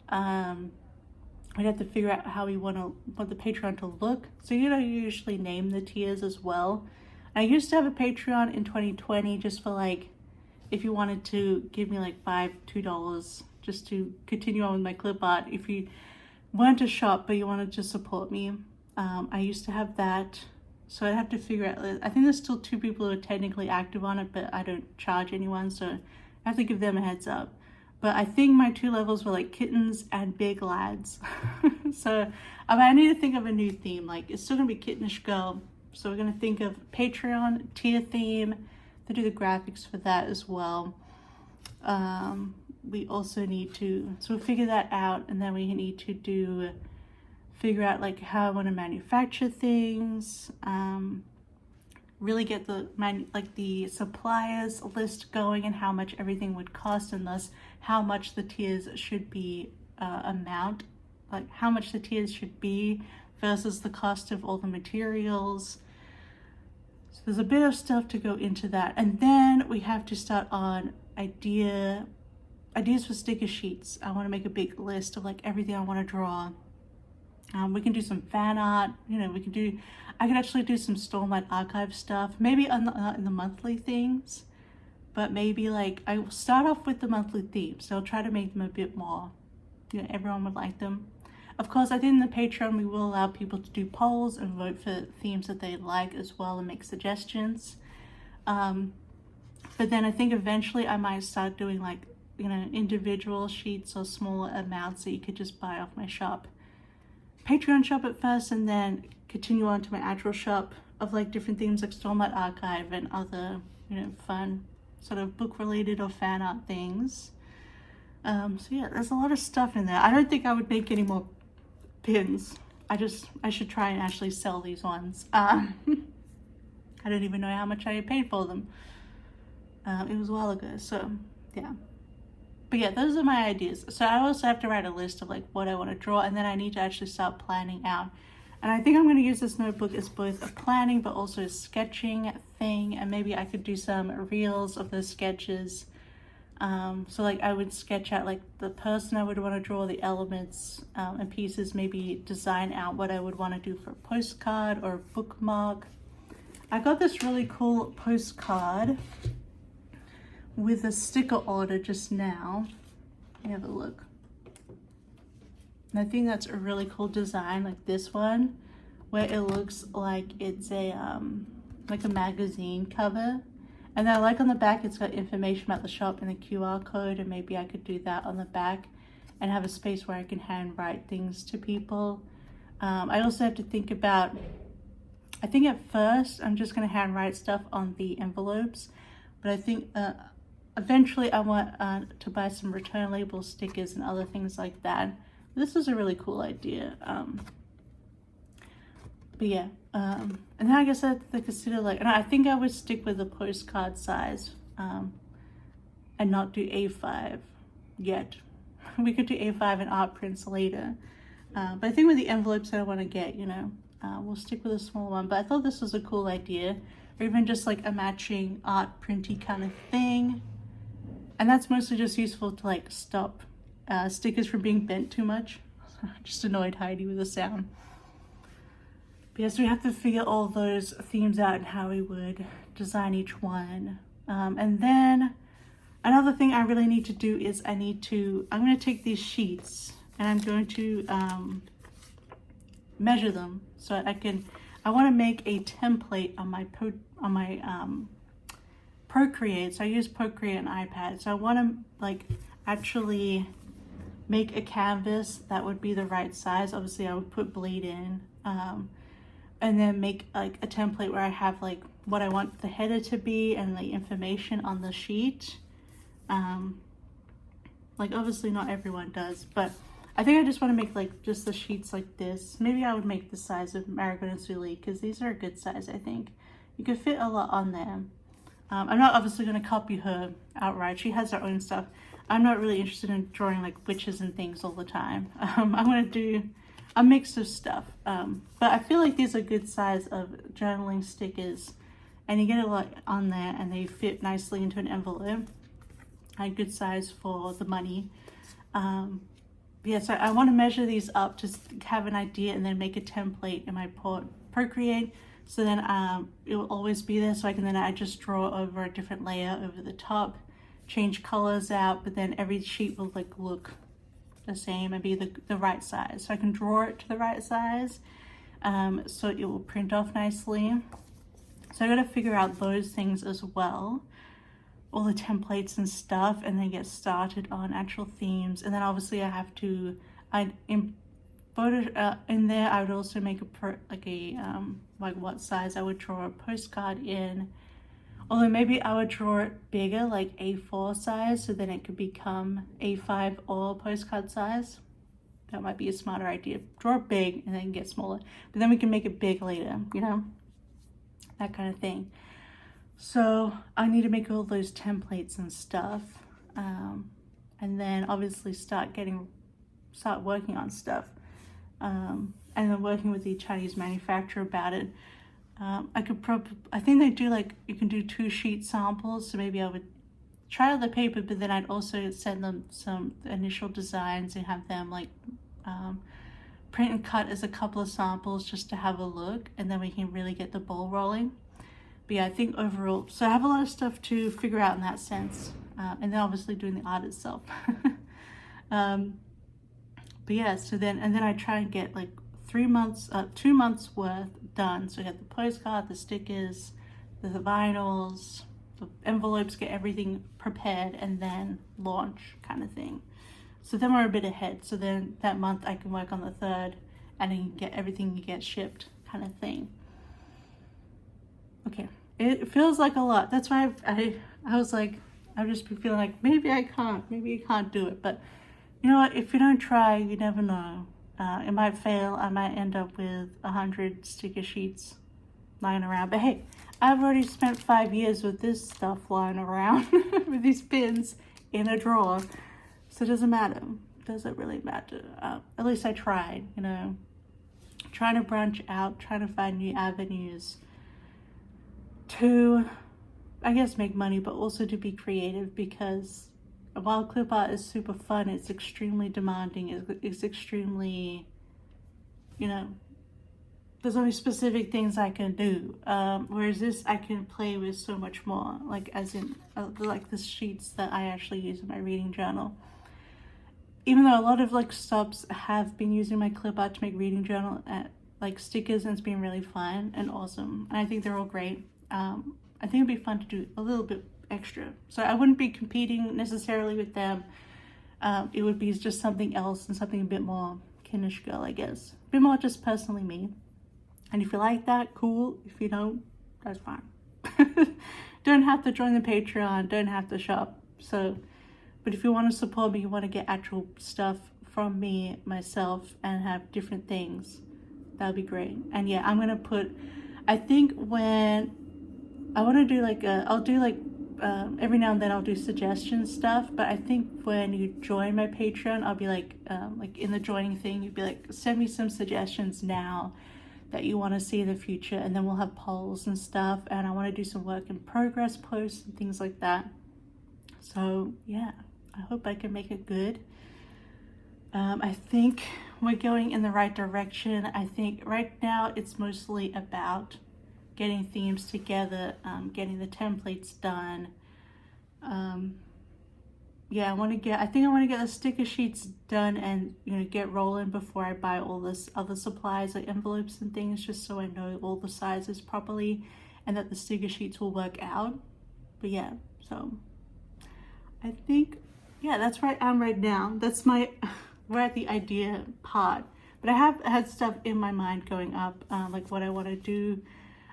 We'd have to figure out how we want the Patreon to look. So you know, you usually name the tiers as well. I used to have a Patreon in 2020 just for like, if you wanted to give me like $2 just to continue on with my clip art. If you weren't to shop but you wanted to support me, I used to have that. So I'd have to figure out, I think there's still 2 people who are technically active on it, but I don't charge anyone, so I have to give them a heads up. but I think my 2 levels were like kittens and big lads. So I need to think of a new theme. Like, it's still gonna be Kittenish Girl, so we're gonna think of Patreon tier theme to do the graphics for that as well. We also need to, so we'll figure that out, and then we need to figure out like how I want to manufacture things, really get the suppliers list going and how much everything would cost, and thus how much the tiers should be like how much the tiers should be versus the cost of all the materials. So there's a bit of stuff to go into that, and then we have to start on ideas for sticker sheets. I want to make a big list of like everything I want to draw. We can do some fan art, you know, I could actually do some Stormlight Archive stuff, maybe in the monthly things, but maybe like I will start off with the monthly themes, so I'll try to make them a bit more, you know, everyone would like them. Of course, I think in the Patreon we will allow people to do polls and vote for themes that they like as well and make suggestions. But then I think eventually I might start doing like, you know, individual sheets or smaller amounts that you could just buy off my Patreon shop at first, and then continue on to my actual shop of like different themes like Stormlight Archive and other, you know, fun sort of book related or fan art things. So yeah, there's a lot of stuff in there. I don't think I would make any more pins. I should try and actually sell these ones. I don't even know how much I paid for them. It was a while ago, so yeah. But yeah, those are my ideas. So I also have to write a list of like what I want to draw, and then I need to actually start planning out. And I think I'm going to use this notebook as both a planning but also a sketching thing, and maybe I could do some reels of those sketches. So like I would sketch out like the person I would want to draw, the elements and pieces, maybe design out what I would want to do for a postcard or a bookmark. I got this really cool postcard with a sticker order just now. Let me have a look. And I think that's a really cool design, like this one, where it looks like it's a like a magazine cover. And then like on the back it's got information about the shop and a QR code, and maybe I could do that on the back and have a space where I can handwrite things to people. I also have to think about, I think at first I'm just going to handwrite stuff on the envelopes, but I think eventually I want to buy some return label stickers and other things like that. This is a really cool idea. But yeah, and then I guess I have to consider like, and I think I would stick with the postcard size and not do A5 yet. We could do A5 and art prints later. But I think with the envelopes that I want to get, you know, we'll stick with a small one. But I thought this was a cool idea, or even just like a matching art printy kind of thing. And that's mostly just useful to like stop stickers from being bent too much. Just annoyed Heidi with the sound. But yes, we have to figure all those themes out and how we would design each one. And then another thing I really need to do is I'm going to take these sheets and I'm going to measure them so I want to make a template on my Procreate. So I use Procreate on iPad. So I want to like actually make a canvas that would be the right size. Obviously I would put bleed in, and then make like a template where I have like what I want the header to be and the information on the sheet. Like obviously not everyone does, but I think I just want to make like just the sheets like this. Maybe I would make the size of Marigold and Sully, because these are a good size. I think you could fit a lot on there. I'm not obviously going to copy her outright. She has her own stuff. I'm not really interested in drawing like witches and things all the time. I'm going to do a mix of stuff. But I feel like these are good size of journaling stickers, and you get a lot on there and they fit nicely into an envelope. A good size for the money. Yeah, so I want to measure these up to have an idea and then make a template in my Procreate. So then it will always be there, so I just draw over a different layer over the top, change colors out, but then every sheet will like look the same and be the right size. So I can draw it to the right size, so it will print off nicely. So I got to figure out those things as well. all the templates and stuff, and then get started on actual themes. And then obviously I have to, in there I would also make like what size I would draw a postcard in. Although maybe I would draw it bigger, like A4 size, so then it could become A5 or postcard size. That might be a smarter idea. Draw it big and then get smaller. But then we can make it big later, you know? That kind of thing. So I need to make all those templates and stuff. And then obviously start working on stuff. And then working with the Chinese manufacturer about it. I think they do you can do 2-sheet samples, so maybe I would try out the paper, but then I'd also send them some initial designs and have them print and cut as a couple of samples just to have a look, and then we can really get the ball rolling. But yeah, I think overall, so I have a lot of stuff to figure out in that sense, and then obviously doing the art itself. But yeah, so then I try and get 2 months worth done. So I get the postcard, the stickers, the vinyls, the envelopes, get everything prepared, and then launch kind of thing. So then we're a bit ahead. So then that month I can work on the 3rd and then get everything get shipped kind of thing. Okay, it feels like a lot. That's why I was like, I've just been feeling like maybe I can't do it. But you know what, if you don't try, you never know. It might fail. I might end up with 100 sticker sheets lying around. But hey, I've already spent 5 years with this stuff lying around with these pins in a drawer. So it doesn't matter. Does it really matter? At least I tried, you know. Trying to branch out, trying to find new avenues to, I guess, make money, but also to be creative, because while clip art is super fun, it's extremely demanding. It's extremely, you know, there's only specific things I can do. Whereas this, I can play with so much more, as in the sheets that I actually use in my reading journal. Even though a lot of subs have been using my clip art to make reading journal stickers, and it's been really fun and awesome. And I think they're all great. I think it'd be fun to do a little bit extra. So I wouldn't be competing necessarily with them. It would be just something else and something a bit more kittenish girl, I guess. A bit more just personally me. And if you like that, cool. If you don't, that's fine. Don't have to join the Patreon, don't have to shop. So, but if you want to support me, you want to get actual stuff from me, myself, and have different things, that would be great. And yeah, I'm going to put, I think when I want to do I'll do every now and then I'll do suggestion stuff, but I think when you join my Patreon, I'll be in the joining thing, you'd be send me some suggestions now that you want to see in the future, and then we'll have polls and stuff, and I want to do some work in progress posts and things like that. So yeah, I hope I can make it good. I think we're going in the right direction. I think right now it's mostly about getting themes together, getting the templates done. Yeah, I think I want to get the sticker sheets done and, you know, get rolling before I buy all this other supplies like envelopes and things, just so I know all the sizes properly and that the sticker sheets will work out. But yeah, so I think, yeah, that's where I am right now. That's we're at the idea part. But I have had stuff in my mind going up, what I want to do.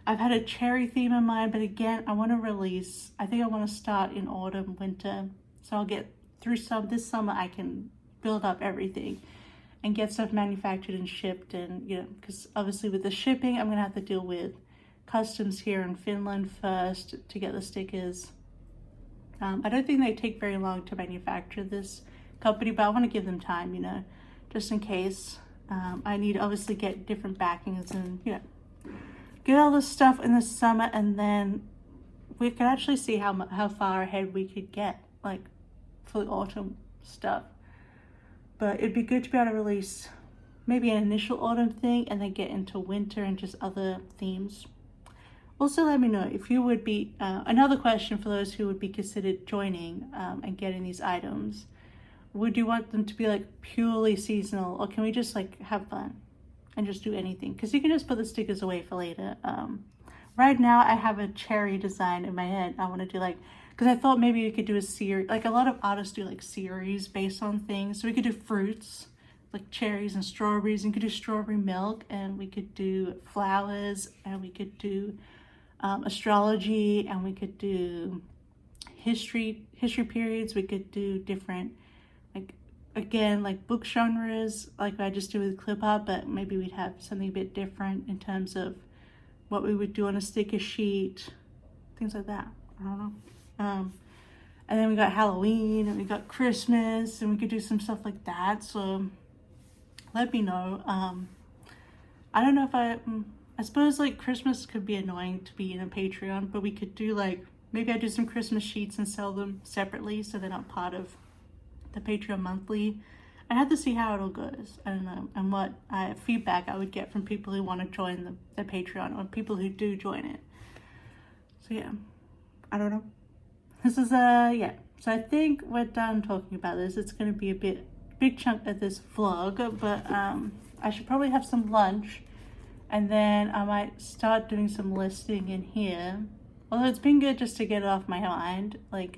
I've had a cherry theme in mind, but again, I want to release, I think I want to start in autumn, winter. So I'll get through this summer, I can build up everything and get stuff manufactured and shipped. And, you know, because obviously with the shipping, I'm going to have to deal with customs here in Finland first to get the stickers. I don't think they take very long to manufacture this company, but I want to give them time, you know, just in case. I need to obviously get different backings and, you know, get all this stuff in the summer, and then we could actually see how far ahead we could get, for the autumn stuff. But it'd be good to be able to release maybe an initial autumn thing and then get into winter and just other themes. Also, let me know if you would be, another question for those who would be considered joining and getting these items. Would you want them to be purely seasonal, or can we just have fun and just do anything? Because you can just put the stickers away for later. Right now I have a cherry design in my head. I want to do because I thought maybe we could do a series, like a lot of artists do like series based on things. So we could do fruits, like cherries and strawberries, and we could do strawberry milk, and we could do flowers, and we could do astrology, and we could do history periods. We could do different, like, again, like book genres, like I just do with clip art, but maybe we'd have something a bit different in terms of what we would do on a sticker sheet, things like that. I don't know. And then we got Halloween, and we got Christmas, and we could do some stuff like that. So let me know. I don't know if I suppose like Christmas could be annoying to be in a Patreon, but we could do like, maybe I do some Christmas sheets and sell them separately so they're not part of the Patreon monthly. I have to see how it all goes. I don't know, and what feedback I would get from people who want to join the Patreon, or people who do join it. So yeah, I don't know. This is yeah. So I think we're done talking about this. It's going to be a big chunk of this vlog, but I should probably have some lunch, and then I might start doing some listing in here. Although it's been good just to get it off my mind. Like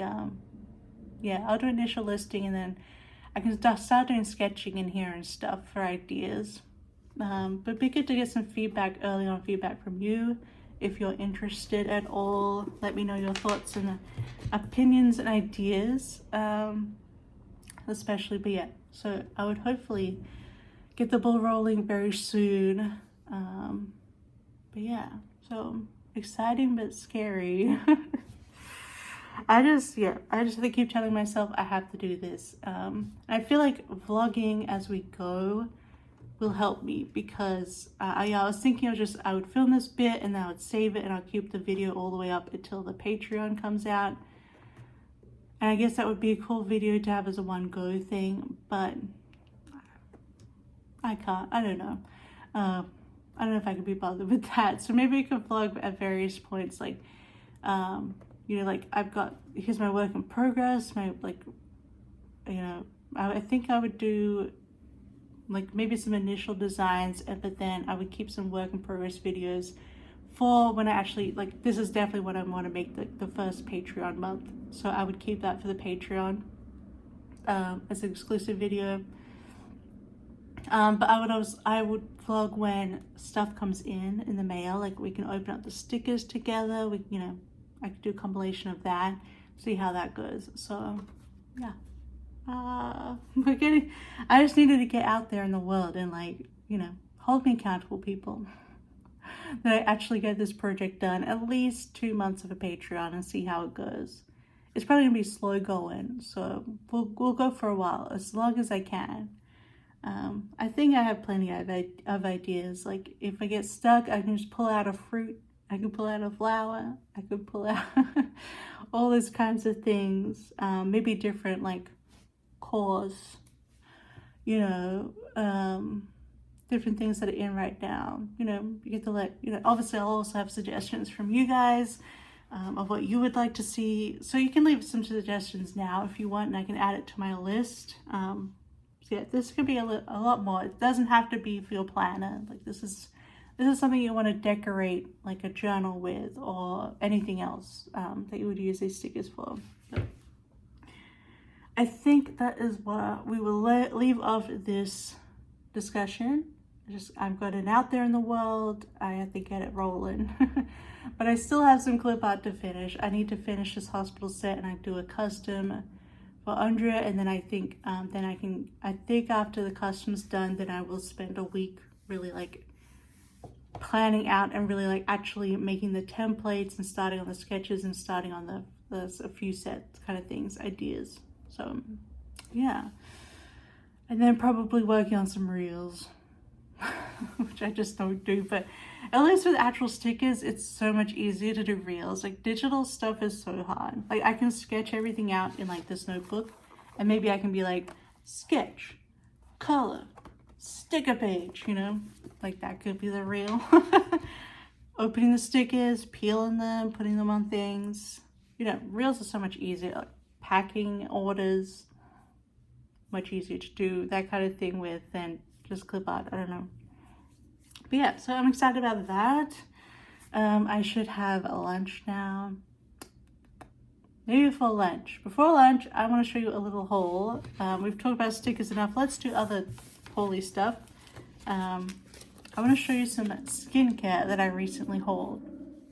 yeah, I'll do initial listing, and then I can start doing sketching in here and stuff for ideas. But it'd be good to get some feedback, early on feedback from you. If you're interested at all, let me know your thoughts and opinions and ideas, especially, but yeah, so I would hopefully get the ball rolling very soon. But yeah, so exciting but scary. I just keep telling myself I have to do this. I feel like vlogging as we go will help me, because I was thinking I would film this bit and then I would save it, and I'll keep the video all the way up until the Patreon comes out. And I guess that would be a cool video to have as a one go thing, but I can't. I don't know. I don't know if I could be bothered with that. So maybe we could vlog at various points, like you know, like here's my work in progress, my, like, you know, I think I would do like maybe some initial designs, but then I would keep some work in progress videos for when I actually, like, this is definitely what I want to make the first Patreon month. So I would keep that for the Patreon as an exclusive video. But I would vlog when stuff comes in the mail, like we can open up the stickers together. You know, I could do a compilation of that, see how that goes. So yeah. I just needed to get out there in the world and, like, you know, hold me accountable, people, that I actually get this project done, at least 2 months of a Patreon, and see how it goes. It's probably gonna be slow going, so we'll go for a while, as long as I can. I think I have plenty of ideas. Like, if I get stuck, I can just pull out a fruit, I can pull out a flower, I could pull out all those kinds of things. Maybe different, like, cause, you know, different things that are in right now. You know, you get to let, you know, obviously I'll also have suggestions from you guys of what you would like to see. So you can leave some suggestions now if you want, and I can add it to my list. So yeah, this could be a lot more. It doesn't have to be for your planner. Like, this is something you want to decorate, like a journal with, or anything else that you would use these stickers for. So I think that is what we will leave off this discussion. I've got it out there in the world. I have to get it rolling. But I still have some clip art to finish. I need to finish this hospital set, and I do a custom for Andrea, and then I think after the custom's done, then I will spend a week really, like, planning out and really, like, actually making the templates and starting on the sketches and starting on a few sets kind of things, ideas. So yeah, and then probably working on some reels, which I just don't do, but at least with actual stickers, it's so much easier to do reels. Like, digital stuff is so hard. Like, I can sketch everything out in, like, this notebook, and maybe I can be like, sketch, color, sticker page, you know, like that could be the reel. Opening the stickers, peeling them, putting them on things. You know, reels are so much easier. Like, packing orders, much easier to do that kind of thing with than just clip art. I don't know. But yeah, so I'm excited about that. I should have a lunch now. maybe before lunch. Before lunch, I want to show you a little haul. We've talked about stickers enough. Let's do other haul-y stuff. I want to show you some skincare that I recently hauled.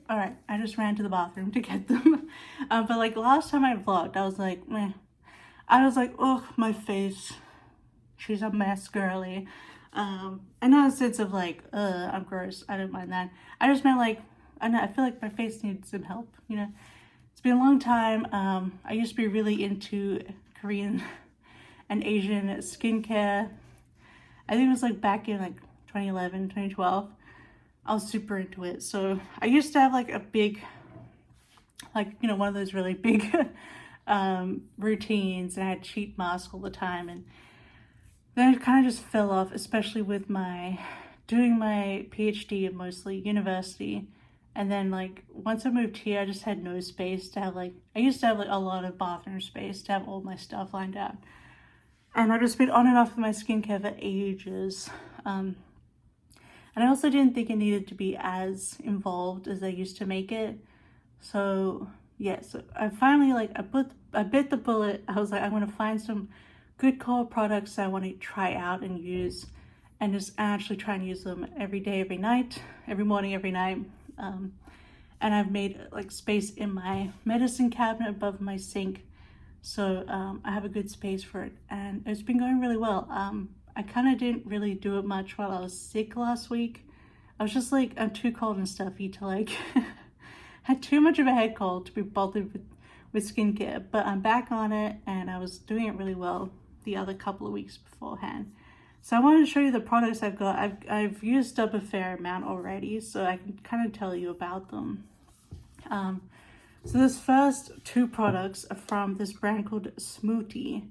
Alright, I just ran to the bathroom to get them. But like last time I vlogged, I was like, meh. I was like, oh, my face. She's a mess, girly. And not a sense of like, I'm gross. I don't mind that. I just meant like, I know, I feel like my face needs some help, you know. It's been a long time. I used to be really into Korean and Asian skincare. I think it was like back in like 2011, 2012. I was super into it. So I used to have like a big, like, you know, one of those really big routines, and I had sheet mask all the time. And then it kind of just fell off, especially with doing my PhD at mostly university. And then like once I moved here, I just had no space to have like, I used to have like a lot of bathroom space to have all my stuff lined out. And I've just been on and off with my skincare for ages. And I also didn't think it needed to be as involved as I used to make it. So yeah, so I finally like, I bit the bullet. I was like, I want to find some good core products that I want to try out and use, and just actually try and use them every day, every night, every morning, every night. And I've made like space in my medicine cabinet above my sink, so I have a good space for it, and it's been going really well. I kind of didn't really do it much while I was sick last week. I was just like, I'm too cold and stuffy to like had too much of a head cold to be bothered with skincare, but I'm back on it, and I was doing it really well the other couple of weeks beforehand. So I wanted to show you the products I've got. I've used up a fair amount already, so I can kind of tell you about them. So this first two products are from this brand called Smoothie.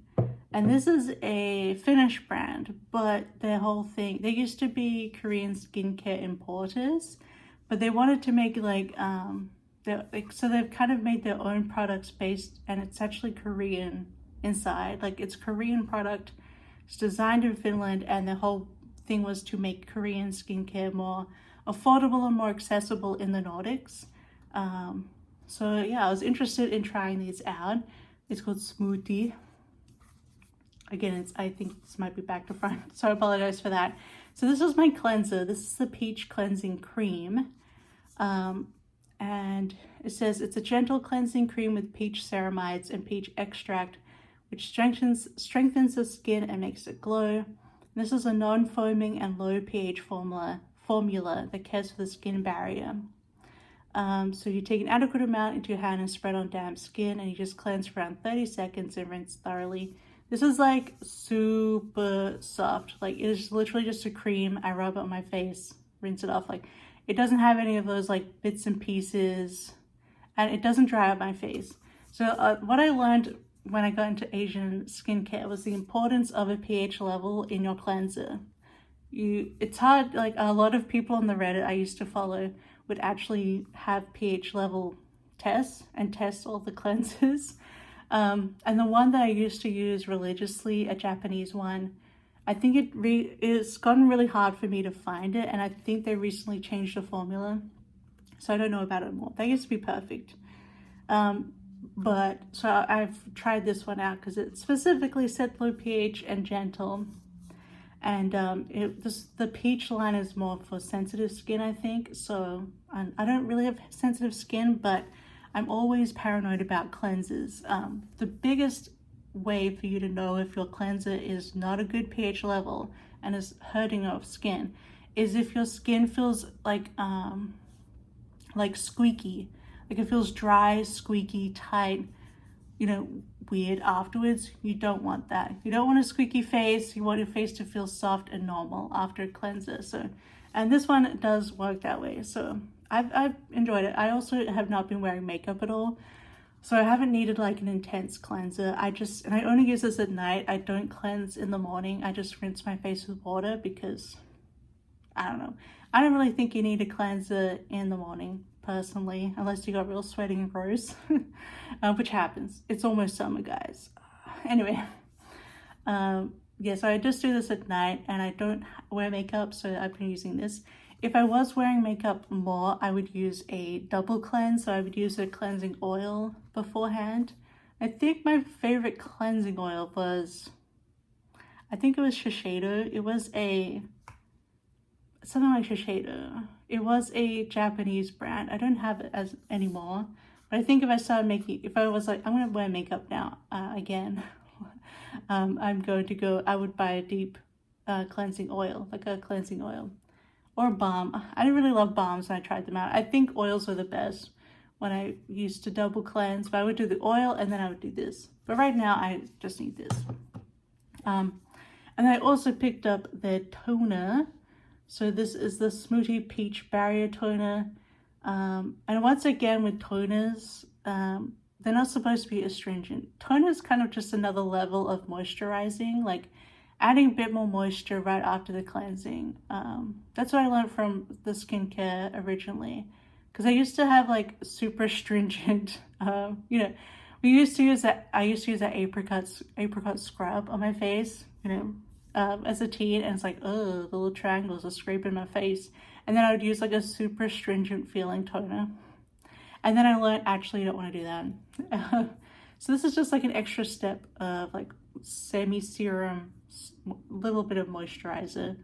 And this is a Finnish brand, but their whole thing, they used to be Korean skincare importers, but they wanted to make like, so they've kind of made their own products based, and it's actually Korean inside. Like it's Korean product. It's designed in Finland, and the whole thing was to make Korean skincare more affordable and more accessible in the Nordics. So yeah, I was interested in trying these out. It's called Smoothie. Again, I think this might be back to front, so I apologize for that. So this is my cleanser. This is the Peach Cleansing Cream. And it says it's a gentle cleansing cream with peach ceramides and peach extract, which strengthens the skin and makes it glow. This is a non-foaming and low pH formula that cares for the skin barrier. So you take an adequate amount into your hand and spread on damp skin, and you just cleanse for around 30 seconds and rinse thoroughly. This is like super soft. Like it is literally just a cream. I rub it on my face, rinse it off. Like it doesn't have any of those like bits and pieces, and it doesn't dry out my face. So what I learned when I got into Asian skincare was the importance of a pH level in your cleanser. It's hard, like a lot of people on the Reddit I used to follow would actually have pH level tests and test all the cleansers. And the one that I used to use religiously, a Japanese one, I think it's gotten really hard for me to find it, and I think they recently changed the formula, so I don't know about it more. That used to be perfect. But so I've tried this one out because it specifically said low pH and gentle, and the peach line is more for sensitive skin, I think. So I don't really have sensitive skin, but I'm always paranoid about cleansers. The biggest way for you to know if your cleanser is not a good pH level and is hurting your skin is if your skin feels like squeaky. Like it feels dry, squeaky, tight, you know, weird afterwards. You don't want that. You don't want a squeaky face. You want your face to feel soft and normal after a cleanser. So, and this one does work that way. So I've enjoyed it. I also have not been wearing makeup at all, so I haven't needed like an intense cleanser. And I only use this at night. I don't cleanse in the morning. I just rinse my face with water because, I don't know. I don't really think you need a cleanser in the morning, personally, unless you got real sweaty and gross, which happens. It's almost summer, guys. Anyway, yeah, so I just do this at night, and I don't wear makeup, so I've been using this. If I was wearing makeup more, I would use a double cleanse. So I would use a cleansing oil beforehand. I think my favorite cleansing oil was, I think it was Shiseido. It was something like Shiseido. It was a Japanese brand. I don't have it as anymore. But I think if I started making, if I was like, I'm going to wear makeup now again, I would buy a deep cleansing oil, like a cleansing oil. Or balm. I didn't really love balms when I tried them out. I think oils were the best when I used to double cleanse. But I would do the oil and then I would do this. But right now I just need this. And I also picked up their toner. So this is the Smoothie Peach Barrier Toner. And once again with toners, they're not supposed to be astringent. Toner is kind of just another level of moisturizing, like adding a bit more moisture right after the cleansing. That's what I learned from the skincare originally. Because I used to have like super stringent, you know, I used to use that apricot scrub on my face, you know, as a teen, and it's like, oh, the little triangles are scraping my face. And then I would use like a super stringent feeling toner. And then I learned, actually, you don't want to do that. So this is just like an extra step of like semi-serum, little bit of moisturizer.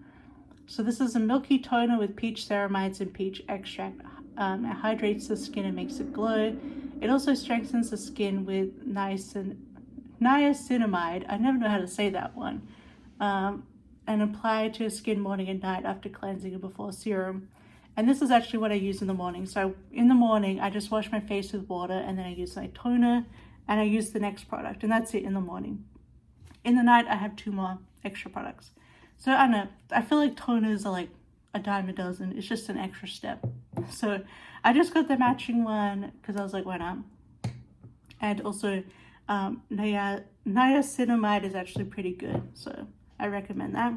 So this is a milky toner with peach ceramides and peach extract. It hydrates the skin and makes it glow. It also strengthens the skin with niacinamide. I never know how to say that one. And apply to skin morning and night after cleansing and before serum. And this is actually what I use in the morning. So in the morning, I just wash my face with water, and then I use my toner, and I use the next product, and that's it in the morning. In the night, I have 2 more extra products. So I don't know, I feel like toners are like a dime a dozen. It's just an extra step. So I just got the matching one because I was like, why not? And also niacinamide is actually pretty good, so I recommend that.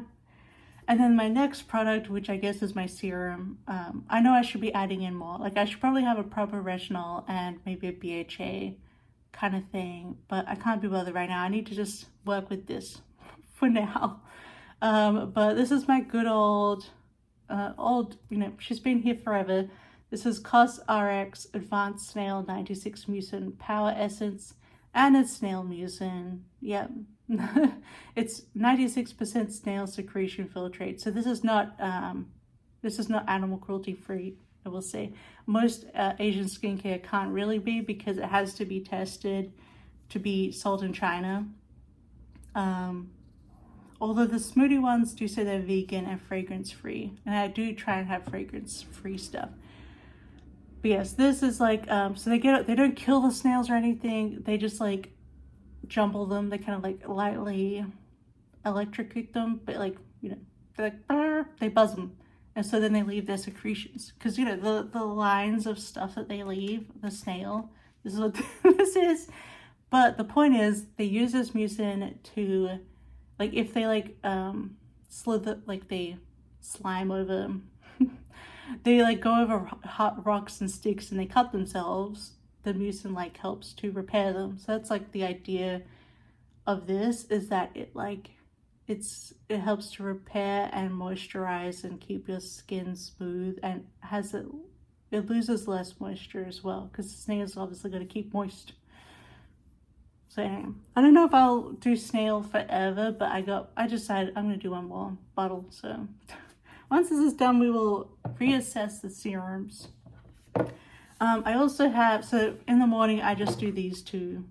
And then my next product, which I guess is my serum, I know I should be adding in more. Like I should probably have a proper retinol and maybe a BHA kind of thing, but I can't be bothered right now. I need to just work with this for now. But this is my good old, you know, she's been here forever. This is CosRx Advanced Snail 96 Mucin Power Essence, and it's snail mucin. Yep. It's 96% snail secretion filtrate. So this is not animal cruelty free, I will say. Most Asian skincare can't really be, because it has to be tested to be sold in China. Although the smoothie ones do say they're vegan and fragrance free, and I do try and have fragrance free stuff. But yes, this is like, so they don't kill the snails or anything. They just like jumble them. They kind of like lightly electrocute them, but like, you know, they're like, they buzz them. And so then they leave their secretions. Because, you know, the lines of stuff that they leave, the snail, this is what this is. But the point is, they use this mucin to, like, if they like slither, like they slime over, they like go over hot rocks and sticks and they cut themselves, the mucin like helps to repair them. So that's like the idea of this, is that it like it helps to repair and moisturize and keep your skin smooth, and it loses less moisture as well, because the snail is obviously going to keep moist. So anyway, I don't know if I'll do snail forever, but I decided I'm going to do one more bottle. So once this is done, we will reassess the serums. I also have, so in the morning, I just do these 2,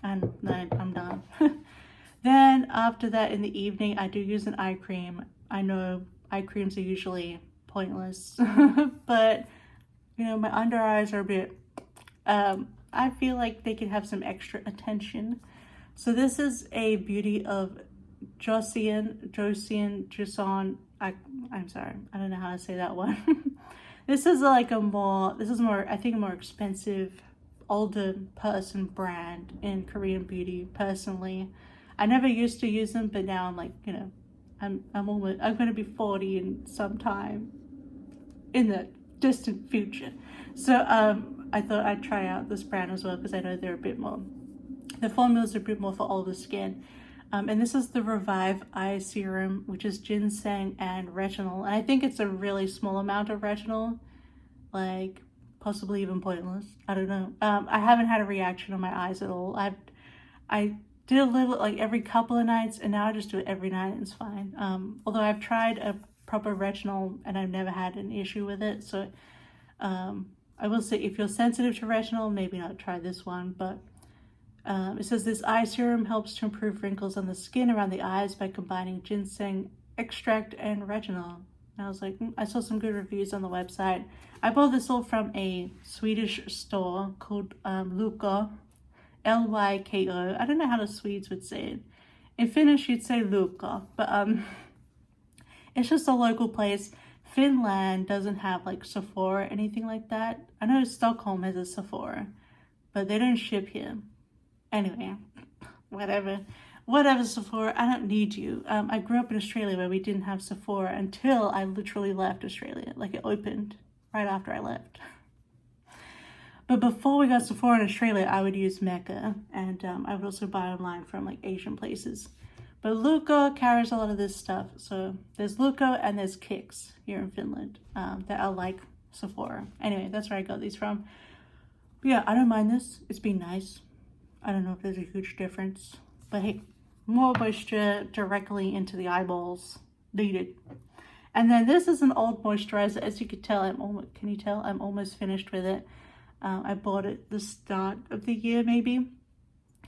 and then I'm done. Then after that, in the evening, I do use an eye cream. I know eye creams are usually pointless, but, you know, my under eyes are a bit, I feel like they could have some extra attention. So this is a Beauty of Joseon. I'm sorry, I don't know how to say that one. This is like I think a more expensive, older person brand in Korean beauty, personally. I never used to use them, but now I'm like, you know, I'm going to be 40 in some time in the distant future. So I thought I'd try out this brand as well, because I know they're a bit more, the formulas are a bit more for older skin. And this is the Revive Eye Serum, which is ginseng and retinol. And I think it's a really small amount of retinol, like possibly even pointless. I don't know. I haven't had a reaction on my eyes at all. I did a little like every couple of nights, and now I just do it every night and it's fine. Although I've tried a proper retinol and I've never had an issue with it. So I will say, if you're sensitive to retinol, maybe not try this one, but it says this eye serum helps to improve wrinkles on the skin around the eyes by combining ginseng extract and retinol. And I was like, I saw some good reviews on the website. I bought this all from a Swedish store called Lyko, Lyko. I don't know how the Swedes would say it. In Finnish, you'd say Lyko, but it's just a local place. Finland doesn't have like Sephora or anything like that. I know Stockholm has a Sephora, but they don't ship here. Anyway, whatever Sephora, I don't need you. I grew up in Australia where we didn't have Sephora until I literally left Australia. Like, it opened right after I left. But before we got Sephora in Australia, I would use Mecca, and I would also buy online from like Asian places. But Lyko carries a lot of this stuff. So there's Lyko and there's Kicks here in Finland that are like Sephora. Anyway, that's where I got these from. But yeah, I don't mind this. It's been nice. I don't know if there's a huge difference, but hey, more moisture directly into the eyeballs needed. And then this is an old moisturizer. As you can tell, can you tell? I'm almost finished with it. I bought it the start of the year, maybe.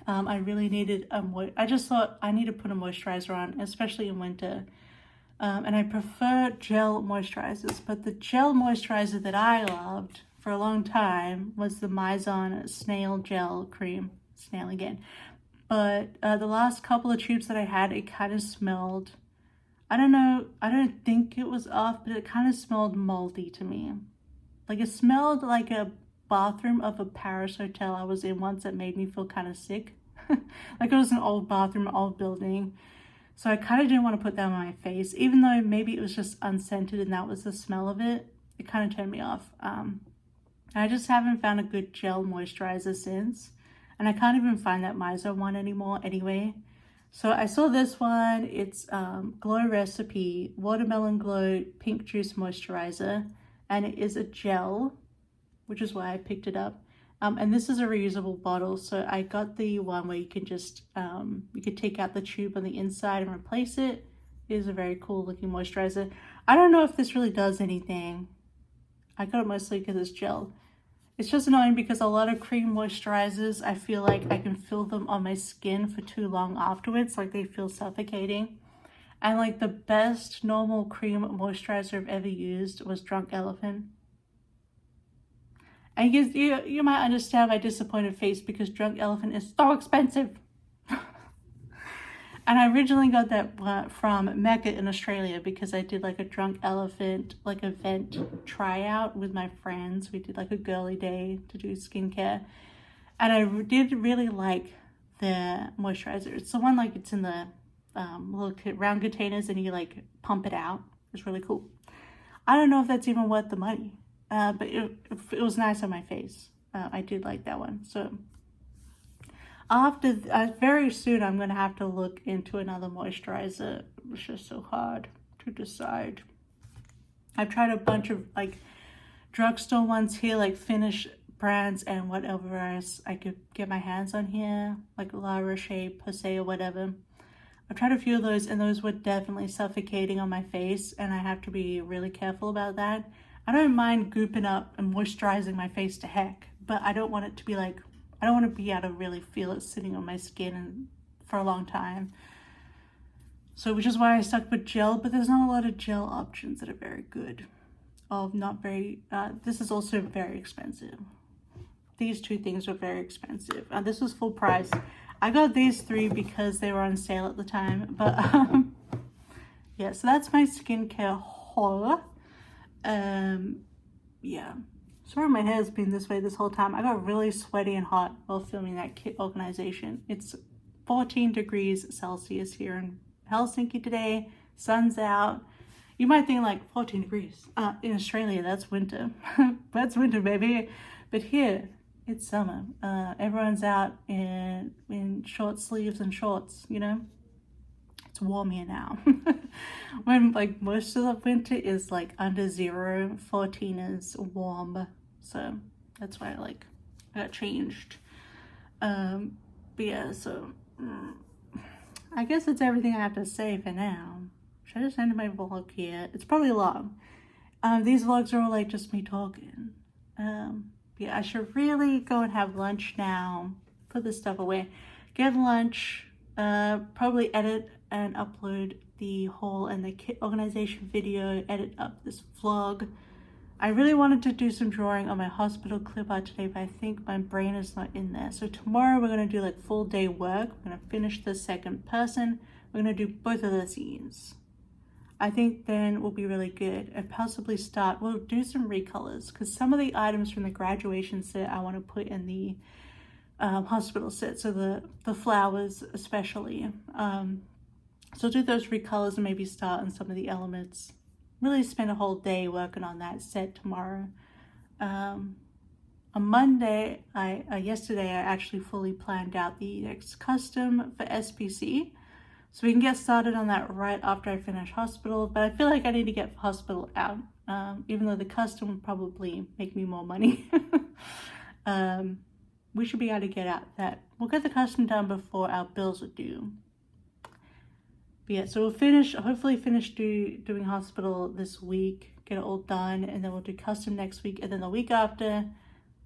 I really needed I just thought I need to put a moisturizer on, especially in winter. And I prefer gel moisturizers, but the gel moisturizer that I loved for a long time was the Mizon Snail Gel Cream. Snail again. But the last couple of tubes that I had, it kind of smelled, I don't know, I don't think it was off, but it kind of smelled moldy to me. Like, it smelled like a bathroom of a Paris hotel I was in once that made me feel kind of sick. Like, it was an old bathroom, old building. So I kind of didn't want to put that on my face, even though maybe it was just unscented and that was the smell of it. It kind of turned me off. I just haven't found a good gel moisturizer since. And I can't even find that Mizon one anymore anyway. So I saw this one. It's Glow Recipe Watermelon Glow Pink Juice Moisturizer. And it is a gel, which is why I picked it up. And this is a reusable bottle. So I got the one where you can just, you could take out the tube on the inside and replace it. It is a very cool looking moisturizer. I don't know if this really does anything. I got it mostly because it's gel. It's just annoying because a lot of cream moisturizers, I feel like I can feel them on my skin for too long afterwards. Like, they feel suffocating. And like, the best normal cream moisturizer I've ever used was Drunk Elephant. And you might understand my disappointed face because Drunk Elephant is so expensive. And I originally got that from Mecca in Australia because I did like a Drunk Elephant like event tryout with my friends. We did like a girly day to do skincare. And I did really like the moisturizer. It's the one like it's in the little round containers and you like pump it out. It's really cool. I don't know if that's even worth the money, but it was nice on my face. I did like that one. So I'll have to, very soon I'm going to have to look into another moisturizer. It's just so hard to decide. I've tried a bunch of like drugstore ones here, like Finnish brands and whatever else I could get my hands on here, like La Roche-Posay or whatever. I've tried a few of those and those were definitely suffocating on my face, and I have to be really careful about that. I don't mind gooping up and moisturizing my face to heck, but I don't want it to be like, I don't want to be able to really feel it sitting on my skin for a long time. So, which is why I stuck with gel, but there's not a lot of gel options that are very good. This is also very expensive. These two things are very expensive. This was full price. I got these three because they were on sale at the time. But yeah, so that's my skincare haul. Yeah. Sorry my hair's been this way this whole time. I got really sweaty and hot while filming that kit organization. It's 14 degrees Celsius here in Helsinki today. Sun's out. You might think like 14 degrees. In Australia, that's winter. That's winter, baby. But here, it's summer. Everyone's out in short sleeves and shorts, you know? It's warm here now. When like most of the winter is like under 0, 14 is warm. So that's why I got changed. But yeah, so I guess that's everything I have to say for now. Should I just end my vlog here? It's probably long. These vlogs are all like just me talking. Yeah, I should really go and have lunch now. Put this stuff away. Get lunch. Probably edit and upload the haul and the kit organization video. Edit up this vlog. I really wanted to do some drawing on my hospital clip art today, but I think my brain is not in there. So tomorrow we're going to do like full day work. We're going to finish the second person. We're going to do both of the scenes. I think then we'll be really good and possibly we'll do some recolors because some of the items from the graduation set I want to put in the hospital set. So the flowers especially. So do those recolors and maybe start on some of the elements. Really spend a whole day working on that set tomorrow. On Monday, yesterday I actually fully planned out the next custom for SPC. So we can get started on that right after I finish hospital, but I feel like I need to get hospital out, even though the custom would probably make me more money. We should be able to get out that. We'll get the custom done before our bills are due. But yeah, so we'll hopefully finish doing hospital this week, get it all done, and then we'll do custom next week. And then the week after,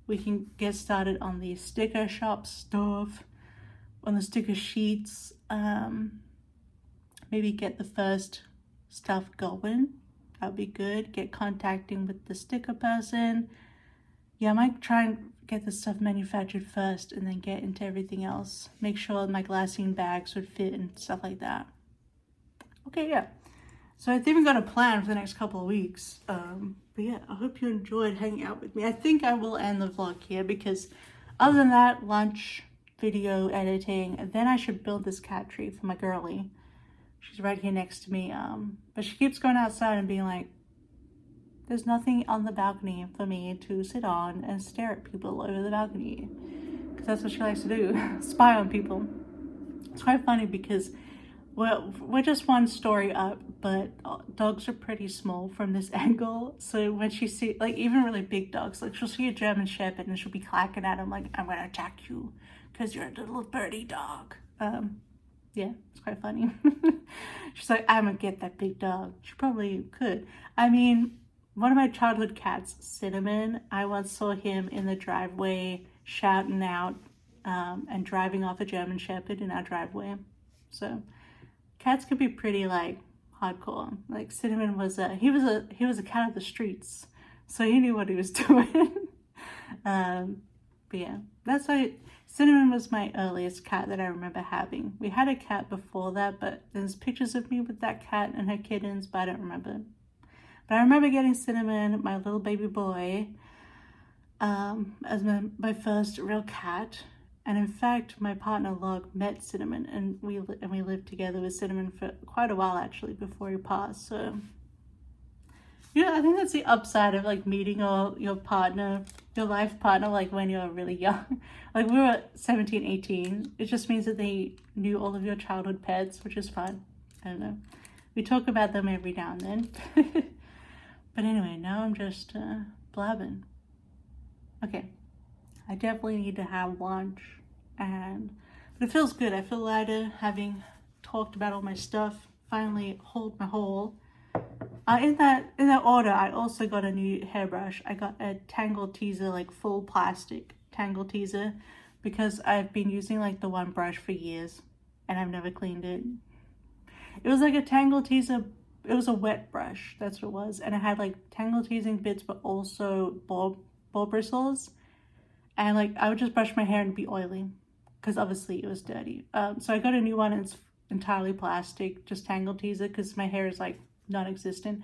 we can get started on the sticker shop stuff, on the sticker sheets, maybe get the first stuff going. That'd be good. Get contacting with the sticker person. Yeah, I might try and get the stuff manufactured first and then get into everything else. Make sure my glassine bags would fit and stuff like that. Okay, yeah. So I think we got a plan for the next couple of weeks. But yeah, I hope you enjoyed hanging out with me. I think I will end the vlog here because other than that, lunch, video editing, and then I should build this cat tree for my girlie. She's right here next to me. But she keeps going outside and being like, there's nothing on the balcony for me to sit on and stare at people over the balcony. Because that's what she likes to do, spy on people. It's quite funny because we're just one story up, but dogs are pretty small from this angle. So when she sees, like even really big dogs, like she'll see a German Shepherd and she'll be clacking at him like, I'm gonna attack you because you're a little birdie dog. Yeah, it's quite funny. She's like, I'm gonna get that big dog. She probably could. I mean, one of my childhood cats, Cinnamon, I once saw him in the driveway shouting out and driving off a German Shepherd in our driveway. So cats could be pretty like hardcore. Like Cinnamon was he was a cat of the streets, so he knew what he was doing. But yeah, that's why Cinnamon was my earliest cat that I remember having. We had a cat before that, but there's pictures of me with that cat and her kittens, but I don't remember. But I remember getting Cinnamon, my little baby boy, as my first real cat. And in fact, my partner Log met Cinnamon, and we lived together with Cinnamon for quite a while actually before he passed. So yeah, I think that's the upside of like meeting your partner, your life partner, like when you're really young. Like we were 17, 18. It just means that they knew all of your childhood pets, which is fun. I don't know. We talk about them every now and then. But anyway, now I'm just blabbing. Okay. I definitely need to have lunch, but it feels good. I feel lighter having talked about all my stuff. Finally hold my haul. In that order, I also got a new hairbrush. I got a Tangle Teezer, like full plastic Tangle Teezer, because I've been using like the one brush for years and I've never cleaned it. It was like a Tangle Teezer. It was a wet brush. That's what it was, and it had like tangle teasing bits, but also ball bristles. And like I would just brush my hair and it'd be oily because obviously it was dirty. So I got a new one and it's entirely plastic, just Tangle Teezer, because my hair is like non-existent.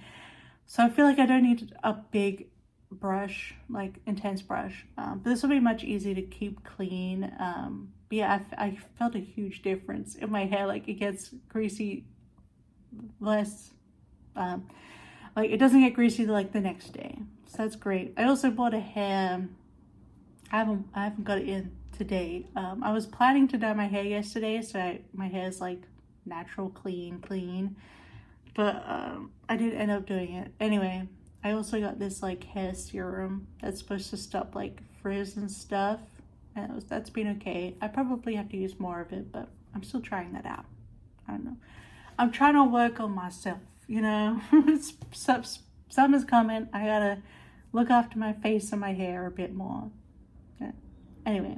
So I feel like I don't need a big brush, like intense brush. But this will be much easier to keep clean. But yeah, I felt a huge difference in my hair. Like it gets greasy less, like it doesn't get greasy like the next day. So that's great. I also bought a hair. I haven't got it in today. I was planning to dye my hair yesterday, so my hair is like natural clean. But I did end up doing it. Anyway, I also got this like hair serum that's supposed to stop like frizz and stuff. And that's been okay. I probably have to use more of it, but I'm still trying that out. I don't know. I'm trying to work on myself, you know. Summer's coming. I gotta look after my face and my hair a bit more. Yeah. Anyway,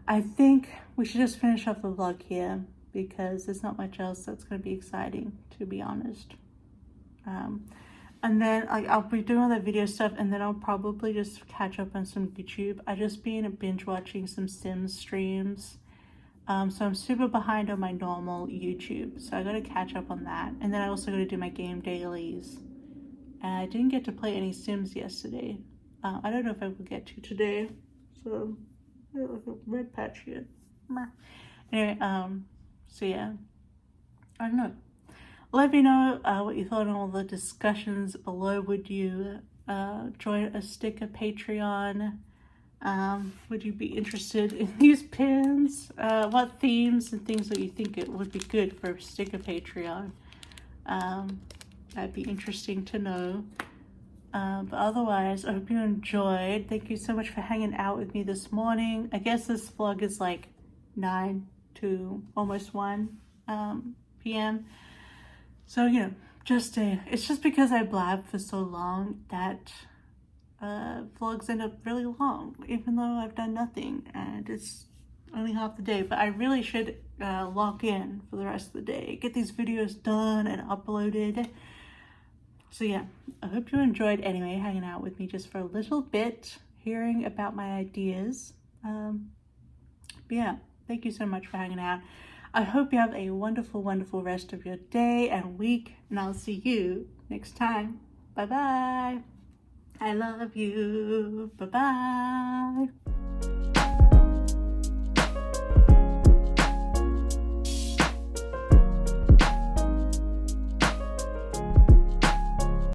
I think we should just finish off the vlog here because there's not much else that's going to be exciting, to be honest. And then I'll be doing all that video stuff, and then I'll probably just catch up on some YouTube. I just been binge watching some Sims streams. So I'm super behind on my normal YouTube, so I gotta catch up on that. And then I also gotta do my game dailies. And I didn't get to play any Sims yesterday. I don't know if I will get to today. So like a red patch here. Anyway, so yeah, I don't know. Let me know what you thought on all the discussions below. Would you join a sticker Patreon? Would you be interested in these pins? What themes and things that you think it would be good for a sticker Patreon? That'd be interesting to know. But otherwise, I hope you enjoyed. Thank you so much for hanging out with me this morning. I guess this vlog is like 9 to almost 1 p.m. So, you know, it's just because I blab for so long that vlogs end up really long, even though I've done nothing and it's only half the day. But I really should lock in for the rest of the day, get these videos done and uploaded. So yeah, I hope you enjoyed anyway, hanging out with me just for a little bit, hearing about my ideas. But yeah, thank you so much for hanging out. I hope you have a wonderful, wonderful rest of your day and week, and I'll see you next time. Bye-bye. I love you. Bye-bye.